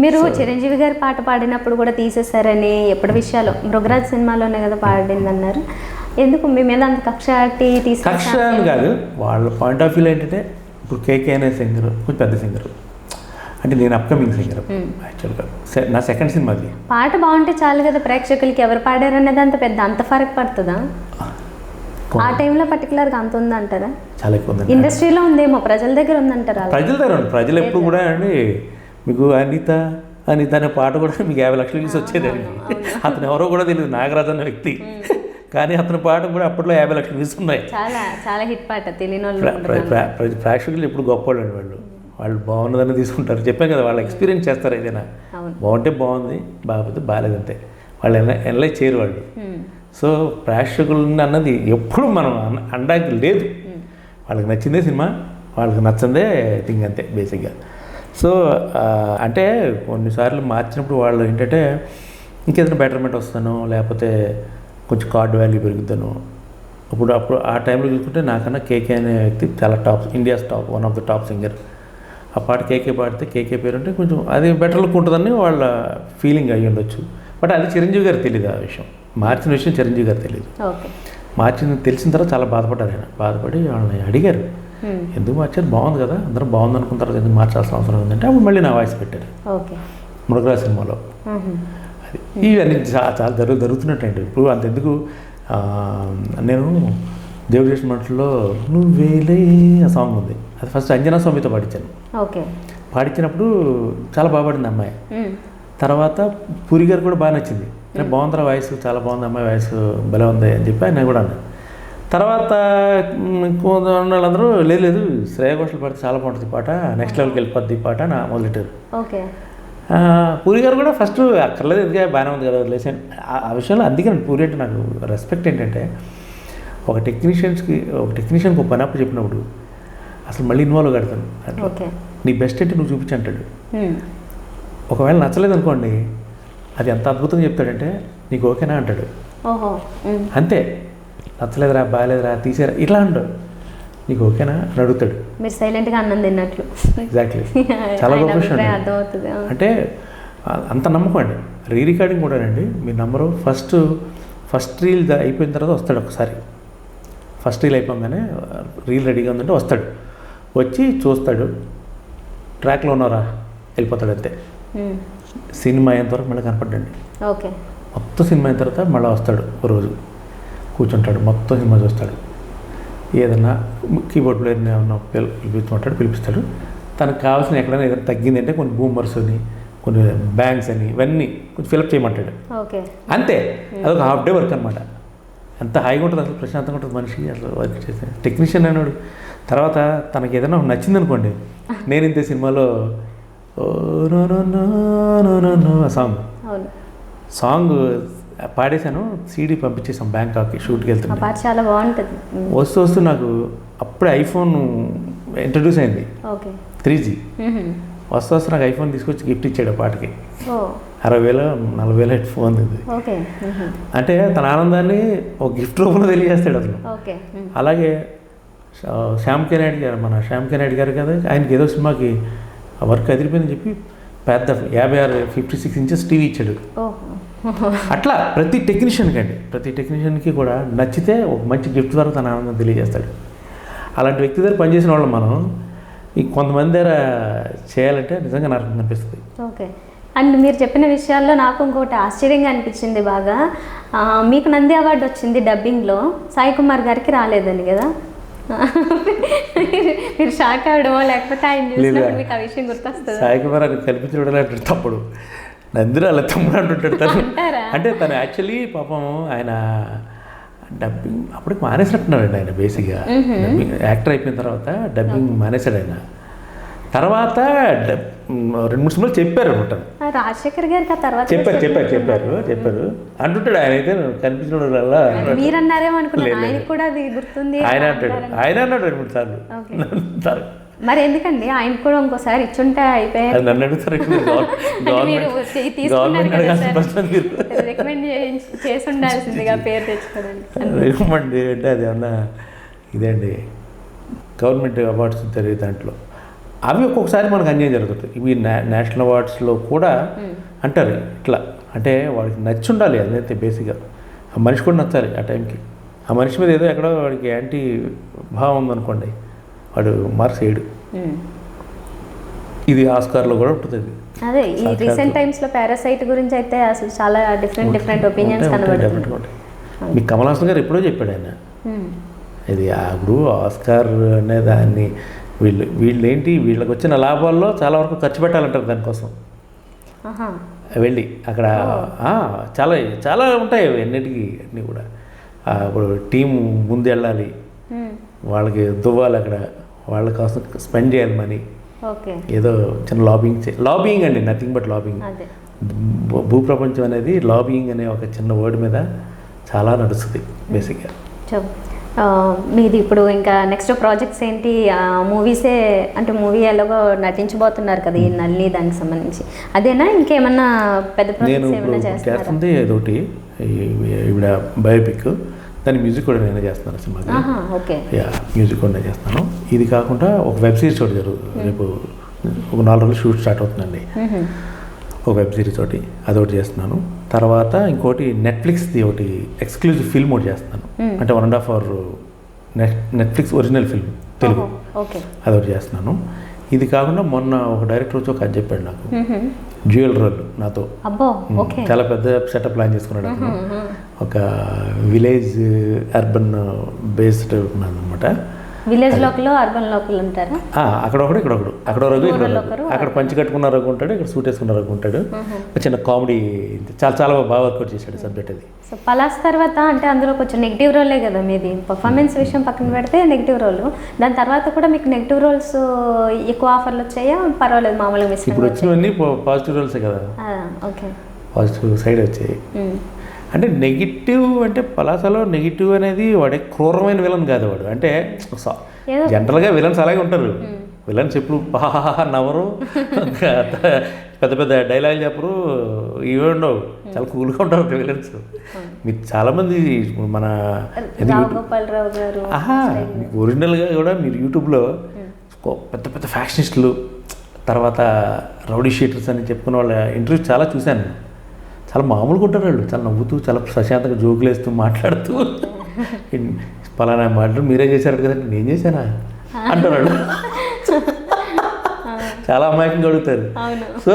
మీరు చిరంజీవి గారి పాట పాడినప్పుడు కూడా తీసేశారని ఎప్పటి విషయాలు, మృగరాజ్ సినిమాలోనే కదా పాడింది అన్నారు. ఎందుకు మీ మీద అంత కక్ష కక్ష అని కాదు, వాళ్ళ పాయింట్ ఆఫ్ వ్యూలో ఏంటంటే ఇప్పుడు కేకే అనే సింగర్ కొంచెం పెద్ద సింగర్, అంటే నేను అప్కమింగ్ సింగర్ యాక్చువల్గా. నా సెకండ్ సినిమా అది. పాట బాగుంటే చాలు కదా ప్రేక్షకులకి, ఎవరు పాడారు అనేది అంత ఫరక్ పడుతుందా? ఆ టైంలో పర్టికులర్గా అంత ఉందంటారా? చాలా ఎక్కువ ఉంది. ఇండస్ట్రీలో ఉందేమో, ప్రజల దగ్గర ఉందంటారా? ప్రజల దగ్గర ఉంది. ప్రజలు ఎప్పుడు కూడా అండి మీకు అనిత అనే పాట కూడా మీకు 50 లక్షలు చూసి వచ్చేదండి. అతను ఎవరో కూడా తెలియదు, నాగరాజు అనే వ్యక్తి, కానీ అతని పాట కూడా అప్పట్లో 50 లక్షలు వ్యూస్ ఉన్నాయి. చాలా హిట్ పాట, తెలియని వాళ్ళు. ప్రేక్షకులు ఎప్పుడు గొప్పవాళ్ళు అండి, వాళ్ళు బాగున్నదని తీసుకుంటారు. చెప్పాను కదా, వాళ్ళు ఎక్స్పీరియన్స్ చేస్తారు. ఏదైనా బాగుంటే బాగుంది, బాగాపోతే బాగాలేదంతే, వాళ్ళు ఎనలైజ్ చేయరు వాళ్ళు. సో ప్రేక్షకులు అన్నది ఎప్పుడు మనం అనడానికి లేదు. వాళ్ళకి నచ్చిందే సినిమా, వాళ్ళకి నచ్చిందే థింగ్, అంతే బేసిక్గా. సో అంటే కొన్నిసార్లు మార్చినప్పుడు వాళ్ళు ఏంటంటే ఇంకేదైనా బెటర్మెంట్ వస్తాను, లేకపోతే కొంచెం కార్డ్ వాల్యూ పెరుగుతాను. అప్పుడు ఆ టైంలో చూసుకుంటే నాకన్నా కేకే అనే వ్యక్తి చాలా top, India's top, one of the top singer. ఆ పాట కేకే పాడితే కేకే పేరు అంటే కొంచెం అది బెటర్ లుక్ ఉంటుందని వాళ్ళ ఫీలింగ్ అయ్యి ఉండొచ్చు. బట్ అది చిరంజీవి గారికి తెలియదు ఆ విషయం. మార్చిన విషయం చిరంజీవి గారికి తెలియదు. ఓకే. తెలిసిన తర్వాత చాలా బాధపడ్డారు ఆయన. బాధపడి వాళ్ళని అడిగారు, ఎందుకు మార్చారు, బాగుంది కదా, అందరం బాగుంది అనుకున్న తర్వాత ఎందుకు మార్చాల్సిన అవసరం ఉందంటే అప్పుడు మళ్ళీ నా వాయిస్ పెట్టారు. ఓకే. మృగరాజ సినిమాలో. అది ఇవన్నీ చాలా జరుగుతున్నట్టండి. ఇప్పుడు అంతెందుకు, నేను దేవుడు చేసిన మనుషుల్లో నువ్వేలే ఆ సాంగ్ ఉంది, అది ఫస్ట్ అంజనా స్వామితో పాడించాను. ఓకే. పాడించినప్పుడు చాలా బాగా పాడింది అమ్మాయి. తర్వాత పూరి గారు కూడా బాగా నచ్చింది, అంటే బాగుందిరా వాయిస్, చాలా బాగుంది అమ్మాయి వాయిస్, భలే ఉంది అని చెప్పి ఆయన కూడా అన్నాను. తర్వాత వాళ్ళందరూ లేదు శ్రేయ ఘోషల్ పాడితే చాలా బాగుంటుంది పాట, నెక్స్ట్ లెవెల్కి వెళ్ళిపోద్ది పాట నా మొదలెట్టారు. ఓకే. పూరి గారు కూడా ఫస్ట్ అక్కర్లేదు, ఎందుకే బాగానే ఉంది కదా వదిలేసాను ఆ విషయంలో. అందుకే పూరి అంటే నాకు రెస్పెక్ట్ ఏంటంటే, ఒక టెక్నీషియన్కి ఒక పని అప్పు చెప్పినప్పుడు అసలు మళ్ళీ ఇన్వాల్వ్ కడతాను. నీ బెస్ట్ అంటే నువ్వు చూపించి అంటాడు. ఒకవేళ నచ్చలేదు అనుకోండి, అది ఎంత అద్భుతంగా చెప్తాడంటే నీకు ఓకేనా అంటాడు. అంతే, నచ్చలేదురా, బాగాలేదురా, తీసేరా, ఇట్లా అంటాడు. నీకు ఓకేనా అని అడుగుతాడు. మీరు సైలెంట్గా అన్నం తిన్నట్లు. ఎగ్జాక్ట్లీ, చాలా గొప్ప విషయం. అంటే అంత నమ్మకం అండి. రీ రికార్డింగ్ కూడా అండి, మీ నంబరు ఫస్ట్ రీల్ అయిపోయిన తర్వాత వస్తాడు ఒకసారి. ఫస్ట్ రీల్ అయిపోగానే రీల్ రెడీగా ఉందంటే వస్తాడు, వచ్చి చూస్తాడు, ట్రాక్లో ఉన్నారా, వెళ్ళిపోతాడు అంతే. సినిమా అయ్యేంతవరకు మళ్ళీ కనపడ్డండి. ఓకే. మొత్తం సినిమా అయిన తర్వాత మళ్ళీ వస్తాడు, ఒక రోజు కూర్చుంటాడు, మొత్తం సినిమా చూస్తాడు. ఏదన్నా కీబోర్డ్ ప్లేయర్ని ఏమన్నా పిలిపిస్తాడు. తనకు కావాల్సిన ఎక్కడైనా ఏదైనా తగ్గిందంటే కొన్ని బూమర్స్ అని, కొన్ని బ్యాంక్స్ అని, ఇవన్నీ కొంచెం ఫిలప్ చేయమంటాడు. అంతే, అదొక హాఫ్ డే వర్క్ అనమాట. ఎంత హాయిగా ఉంటుంది అసలు, ప్రశాంతంగా ఉంటుంది మనిషి అసలు వర్క్ చేసే. టెక్నీషియన్ అన్నాడు. తర్వాత తనకి ఏదైనా నచ్చింది అనుకోండి, నేను ఇంతే సినిమాలో సాంగ్ పాడేశాను, సీడీ పంపించేసాం బ్యాంకాక్కి షూట్కి వెళ్తున్నా. చాలా బాగుంటుంది. వస్తూ నాకు అప్పుడే ఐఫోన్ ఇంట్రడ్యూస్ అయింది, 3G. వస్తూ నాకు ఐఫోన్ తీసుకొచ్చి గిఫ్ట్ ఇచ్చాడు పాటకి. 60,000 40,000 హెడ్ ఫోన్ ఇది. అంటే తన ఆనందాన్ని ఒక గిఫ్ట్ రూపంలో తెలియజేస్తాడు అతను. అలాగే శ్యామ్ కే నాయుడు గారు కదా, ఆయనకి ఏదో సినిమాకి వర్క్ అదిరిపోయిందని చెప్పి పెద్ద 56 ఇంచెస్ టీవీ ఇచ్చాడు. అట్లా ప్రతి టెక్నీషియన్కి కూడా నచ్చితే ఒక మంచి గిఫ్ట్ ద్వారా తన ఆనందం తెలియజేస్తాడు. అలాంటి వ్యక్తి దగ్గర పనిచేసిన వాళ్ళు మనం ఈ కొంతమంది దగ్గర చేయాలంటే నిజంగా నాకు అనిపిస్తుంది. ఓకే. అండ్ మీరు చెప్పిన విషయాల్లో నాకు ఇంకొకటి ఆశ్చర్యంగా అనిపించింది బాగా, మీకు నంది అవార్డు వచ్చింది డబ్బింగ్లో, సాయి కుమార్ గారికి రాలేదని కదా. మీరు షాక్ అవడమో లేకపోతే ఆయన చూసినప్పుడు మీకు ఆ విషయం గుర్తొస్తుంది? సాయి కుమార్ అని కల్పించడం అంటాడు తప్పుడు, నందిరా అలా తమ్ముడు అంటుంటాడు తను. అంటే తను యాక్చువల్లీ పాపం ఆయన డబ్బింగ్ అప్పటికి మానేసినట్టున్నాడండి ఆయన. బేసిక్గా డబ్బింగ్ యాక్టర్ అయిపోయిన తర్వాత డబ్బింగ్ మానేశాడు ఆయన. తర్వాత 2-3 సినిమాలు చెప్పారు అనమాట. రాజశేఖర్ గారికి తర్వాత చెప్పారు అంటుంటాడు. ఆయన అయితే కనిపించిన మీరు అన్నారేమో అనుకున్నాను, ఆయనకు కూడా అది గుర్తుంది. ఆయన అన్నాడు 2-3 సార్లు. మరి ఎందుకండి ఆయన కూడా ఇంకోసారి ఇచ్చుంటే అయిపోయాయి. నన్ను అడుగుతారు, రికమెండ్ చేసి ఉండాల్సిందిగా పేరు తెచ్చుకోవడానికి. రికమెండ్ అంటే అది ఏమన్నా ఇదేండి, గవర్నమెంట్ అవార్డ్స్ జరిగే దాంట్లో అవి ఒక్కొక్కసారి మనకు అన్యాయం జరుగుతుంది. ఇవి నేషనల్ అవార్డ్స్లో కూడా అంటారు ఇట్లా, అంటే వాడికి నచ్చి ఉండాలి. అదైతే బేసిక్గా ఆ మనిషి కూడా నచ్చాలి ఆ టైంకి. ఆ మనిషి మీద ఏదో ఎక్కడో వాడికి యాంటీ భావం ఉందనుకోండి, వాడు మార్క్స్ వేయడు. ఇది ఆస్కార్లో కూడా ఉంటుంది. అదే ఈ రీసెంట్ టైమ్స్లో పారాసైట్ గురించి అయితే అసలు చాలా డిఫరెంట్ ఒపీనియన్స్ కనబడుతుంది. మీకు కమల్ హాసన్ గారు ఎప్పుడో చెప్పాడు ఆయన, ఇది అప్పుడు ఆస్కార్ అనే దాన్ని వీళ్ళు ఏంటి, వీళ్ళకి వచ్చిన లాభాల్లో చాలా వరకు ఖర్చు పెట్టాలంటారు దానికోసం. వెళ్ళి అక్కడ చాలా చాలా ఉంటాయి అన్నిటికీ, అన్నీ కూడా. ఇప్పుడు టీం ముందు వెళ్ళాలి, వాళ్ళకి దువ్వాలి, అక్కడ వాళ్ళ కోసం స్పెండ్ చేయాలి మనీ. ఏదో చిన్న లాబింగ్ అండి, నథింగ్ బట్ లాబింగ్. భూప్రపంచం అనేది లాబింగ్ అనే ఒక చిన్న వర్డ్ మీద చాలా నడుస్తుంది బేసిక్గా. మీది ఇప్పుడు ఇంకా నెక్స్ట్ ప్రాజెక్ట్స్ ఏంటి? మూవీసే అంటే మూవీ ఎలాగో నటించబోతున్నారు కదా ఈ నల్లి, దానికి సంబంధించి అదేనా ఇంకేమన్నా పెద్ద ప్రాజెక్ట్స్ ఏమైనా చేస్తున్నారా? చేస్తుంది ఏదోటి, ఈవిడ బయోపిక్, దాని మ్యూజిక్ కూడా నేనే చేస్తున్నాను సినిమాకి. ఓకే. మ్యూజిక్ కూడా నేను చేస్తాను. ఇది కాకుండా ఒక వెబ్ సిరీస్ కూడా జరుగుతుంది రేపు, ఒక 4 రోజులు షూట్ స్టార్ట్ అవుతుందండి. ఒక వెబ్ సిరీస్ ఒకటి అదొకటి చేస్తున్నాను. తర్వాత ఇంకోటి నెట్ఫ్లిక్స్ది ఒకటి ఎక్స్క్లూజివ్ ఫిల్మ్ ఒకటి చేస్తున్నాను. అంటే 1.5 hour Netflix original film Telugu, అదొకటి చేస్తున్నాను. ఇది కాకుండా మొన్న ఒక డైరెక్టర్ వచ్చి ఒక కథ చెప్పాడు నాకు, డ్యూయల్ రోల్ నాతో. చాలా పెద్ద సెటప్ ప్లాన్ చేసుకున్నాడు అతను. ఒక విలేజ్ అర్బన్ బేస్డ్ ఉన్నదన్నమాట. విలేజ్ లోకల్, అర్బన్ లోకల్ ఉంటారా? అక్కడ ఒకడు, ఇక్కడ ఒకడు, అక్కడ రఘు, ఇక్కడ అక్కడ పంచి కట్టుకున్న రఘు ఉంటాడు, ఇక్కడ సూట్ వేసుకున్న రఘు ఉంటాడు. చిన్న కామెడీ, చాలా చాలా బాగా వర్కౌట్ చేశాడు సబ్జెక్ట్ అది. సో పలాస్ తర్వాత అంటే అందులో కొంచెం నెగిటివ్ రోలే కదా మీది, పర్ఫార్మెన్స్ విషయం పక్కన పెడితే నెగిటివ్ రోల్. దాని తర్వాత కూడా మీకు నెగిటివ్ రోల్స్ ఎక్కువ ఆఫర్లు వచ్చాయా? పర్వాలేదు, మామూలుగా మిస్. ఇప్పుడు వచ్చినవన్నీ పాజిటివ్ రోల్సే కదా. ఓకే, పాజిటివ్ సైడ్ వచ్చాయి. అంటే నెగిటివ్ అంటే పలాసలో నెగిటివ్ అనేది వాడే క్రూరమైన విలన్ కాదు వాడు. అంటే జనరల్గా విలన్స్ అలాగే ఉంటారు. విలన్స్ ఎప్పుడు బాగా నవ్వరు, పెద్ద పెద్ద డైలాగ్ చెప్పరు, ఇవే ఉండవు, చాలా కూల్గా ఉంటారు విలన్స్. మీరు చాలామంది మన ఒరిజినల్గా కూడా మీరు యూట్యూబ్లో పెద్ద పెద్ద ఫ్యాక్షనిస్టులు, తర్వాత రౌడీ షీటర్స్ అని చెప్పుకున్న వాళ్ళ ఇంటర్వ్యూస్ చాలా చూశాను. చాలా మామూలుగా ఉంటారు వాళ్ళు, చాలా నవ్వుతూ, చాలా ప్రశాంతంగా జోకులు వేస్తూ మాట్లాడుతూ, పలానా మాటలు మీరే చేశారు కదండి, నేను చేశానా అంటారు వాళ్ళు. చాలా అమాయకంగా అడుగుతారు. సో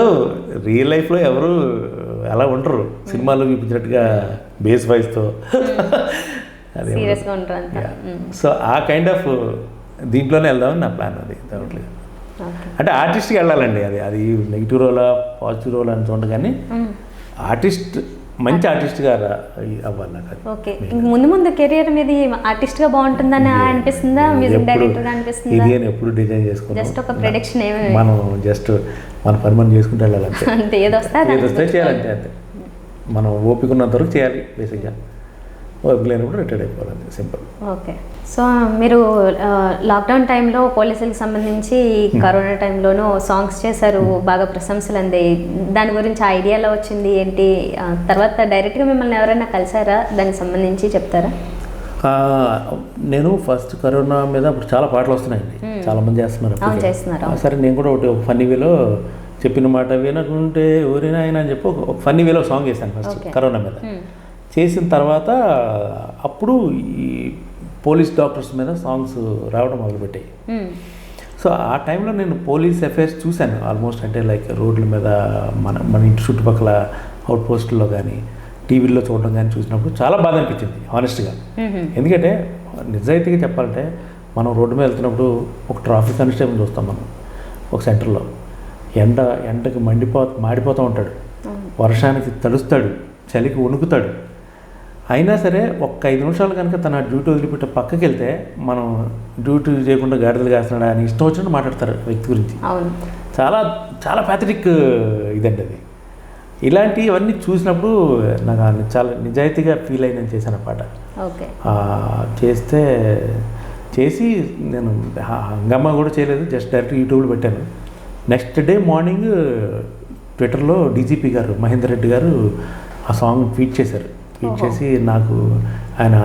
రియల్ లైఫ్లో ఎవరు అలా ఉండరు, సినిమాలో చూపించినట్టుగా బేస్ వాయిస్తో. అదే సో ఆ కైండ్ ఆఫ్ దీంట్లోనే వెళ్దామని నా ప్లాన్. అది దాంట్లో అంటే ఆర్టిస్ట్కి వెళ్ళాలండి. అది నెగిటివ్ రోలా పాజిటివ్ రోలా అని చూడండి, కానీ ఆర్టిస్ట్ మంచి ఆర్టిస్ట్గా అవ్వాలి నాకు. అది ఓకే, ముందు ముందు కెరియర్ మీది ఆర్టిస్ట్గా బాగుంటుందని అనిపిస్తుందా, మ్యూజిక్ డైరెక్టర్గా అనిపిస్తుందా? ఇది అని ఎప్పుడు డిజైన్ చేసుకుంటాం, జస్ట్ ఒక ప్రెడిక్షన్ ఏమి, మనం జస్ట్ మన పని మనం చేసుకుంటూ వెళ్ళాలంటే. అంతే, ఏదొస్తే చేయాలంటే అంతే. మనం ఓపిక ఉన్నంత వరకు చేయాలి బేసిక్గా, ఓపిక లేనప్పుడు రిటైర్డ్ అయిపోవాలి, సింపుల్. ఓకే, సో మీరు లాక్డౌన్ టైంలో పోలీసులకు సంబంధించి కరోనా టైంలోనూ సాంగ్స్ చేశారు, బాగా ప్రశంసలు అందాయి. దాని గురించి ఐడియాలో వచ్చింది ఏంటి? తర్వాత డైరెక్ట్గా మిమ్మల్ని ఎవరైనా కలిసారా, దానికి సంబంధించి చెప్తారా? నేను ఫస్ట్ కరోనా మీద ఇప్పుడు చాలా పాటలు వస్తున్నాయండి, చాలామంది చేస్తున్నారు. సరే నేను కూడా ఒకటి ఫన్నీ వేలో చెప్పిన మాట వినకుంటే ఊరినా ఆయన అని చెప్పి ఒక ఫన్నీ వేలో సాంగ్ చేశాను ఫస్ట్ కరోనా మీద. చేసిన తర్వాత అప్పుడు ఈ పోలీస్ డాక్టర్స్ మీద సాంగ్స్ రావడం మొదలుపెట్టాయి. సో ఆ టైంలో నేను పోలీస్ అఫైర్స్ చూశాను ఆల్మోస్ట్. అంటే లైక్ రోడ్ల మీద, మన ఇంటి చుట్టుపక్కల అవుట్ పోస్టుల్లో కానీ టీవీల్లో చూడడం కానీ చూసినప్పుడు చాలా బాధ అనిపించింది హానెస్ట్గా. ఎందుకంటే నిజాయితీగా చెప్పాలంటే మనం రోడ్డు మీద వెళ్తున్నప్పుడు ఒక ట్రాఫిక్ కానిస్టేబుల్ చూస్తాం మనం ఒక సెంటర్లో, ఎండకి మాడిపోతూ ఉంటాడు, వర్షానికి తడుస్తాడు, చలికి వణుకుతాడు. అయినా సరే ఒక్క 5 నిమిషాలు కనుక తన డ్యూటీ వదిలిపెట్టి పక్కకి వెళ్తే మనం డ్యూటీ చేయకుండా గాడిదలు కాస్తున్నాడా అని ఇష్టం వచ్చినట్టు మాట్లాడతారు వ్యక్తి గురించి. చాలా చాలా ప్యాథటిక్ ఇదండి అది. ఇలాంటివన్నీ చూసినప్పుడు నాకు చాలా నిజాయితీగా ఫీల్ అయిందని చేశాను పాట. చేసి నేను హంగామా కూడా చేయలేదు, జస్ట్ డైరెక్ట్ యూట్యూబ్లో పెట్టాను. నెక్స్ట్ డే మార్నింగ్ ట్విట్టర్లో డీజీపీ గారు మహేందర్ రెడ్డి గారు ఆ సాంగ్ ట్వీట్ చేశారు. ట్వీట్ చేసి నాకు ఆయన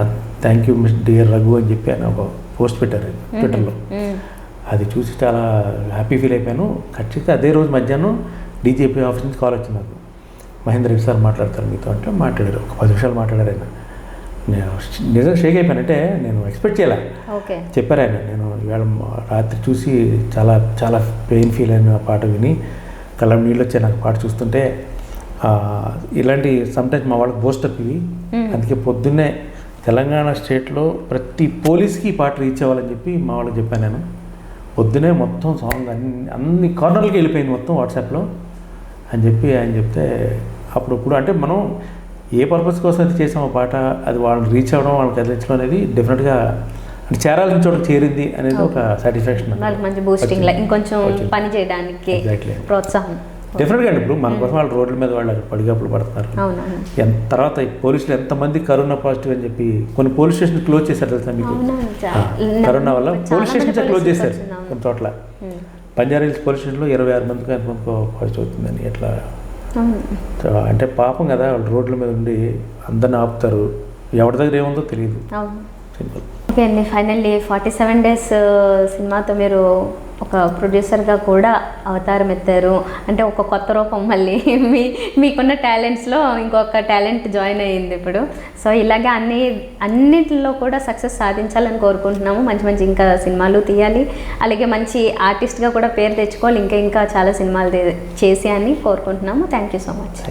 thank you miss dear Raghu అని చెప్పి ఆయన ఒక పోస్ట్ పెట్టారు ట్విట్టర్లో. అది చూసి చాలా హ్యాపీ ఫీల్ అయిపోయాను. ఖచ్చితంగా అదే రోజు మధ్యాహ్నం డీజీపీ ఆఫీస్ నుంచి కాల్ వచ్చింది నాకు, మహేందర్ రెడ్డి సార్ మాట్లాడతారు మీతో అంటే. మాట్లాడారు, ఒక 10 నిమిషాలు మాట్లాడారు ఆయన. నేను నిజంగా షేక్ అయిపోయాను. అంటే నేను ఎక్స్పెక్ట్ చేయలే. చెప్పారు ఆయన, నేను ఇవాళ రాత్రి చూసి చాలా చాలా పెయిన్ ఫీల్ అయిన పాట విని కళ్ళ నీళ్ళు వచ్చాయి నాకు పాట చూస్తుంటే. ఇలాంటి సమ్టైమ్స్ మా వాళ్ళకి బూస్టప్ ఇవి. అందుకే పొద్దున్నే తెలంగాణ స్టేట్లో ప్రతి పోలీస్కి ఈ పాట రీచ్ అవ్వాలని చెప్పి మా వాళ్ళకి చెప్పాను నేను. పొద్దునే మొత్తం సాంగ్ అన్ని కార్నర్లకి వెళ్ళిపోయింది మొత్తం వాట్సాప్లో అని చెప్పి ఆయన చెప్తే, అప్పుడప్పుడు అంటే మనం ఏ పర్పస్ కోసం అయితే చేసాం ఆ పాట, అది వాళ్ళని రీచ్ అవ్వడం, వాళ్ళకి కదిలించడం అనేది డెఫినెట్గా అంటే చేరాల్సిన చోట చేరింది అనేది ఒక సాటిస్ఫాక్షన్, మంచి బూస్టింగ్, ఇంకొంచెం పని చేయడానికి ప్రోత్సాహం. డెఫినెట్గా అండి. ఇప్పుడు మన కోసం వాళ్ళు రోడ్ల మీద వాళ్ళు పడిగాపులు పడుతున్నారు. తర్వాత పోలీసులు ఎంతమంది కరోనా పాజిటివ్ అని చెప్పి కొన్ని పోలీస్ స్టేషన్ క్లోజ్ చేశారు తెలుసా మీకు? కరోనా వల్ల పోలీస్ స్టేషన్ క్లోజ్ చేశారు కొన్ని చోట్ల. బంజారాహిల్స్ పోలీస్ స్టేషన్లో 26 మందికి పాజిటివ్ అవుతుందని. ఎట్లా అంటే పాపం కదా, వాళ్ళు రోడ్ల మీద ఉండి అందరిని ఆపుతారు, ఎవరి దగ్గర ఏముందో తెలియదు. సింపుల్. ఓకే అండి, ఫైనల్లీ 47 డేస్ సినిమాతో మీరు ఒక ప్రొడ్యూసర్గా కూడా అవతారం ఎత్తారు. అంటే ఒక కొత్త రూపం మళ్ళీ మీకున్న టాలెంట్స్లో ఇంకొక టాలెంట్ జాయిన్ అయ్యింది ఇప్పుడు. సో ఇలాగే అన్నిటిలో కూడా సక్సెస్ సాధించాలని కోరుకుంటున్నాము. మంచి మంచి ఇంకా సినిమాలు తీయాలి, అలాగే మంచి ఆర్టిస్ట్గా కూడా పేరు తెచ్చుకోవాలి, ఇంకా చాలా సినిమాలు చేసి అని కోరుకుంటున్నాము. Thank you so much.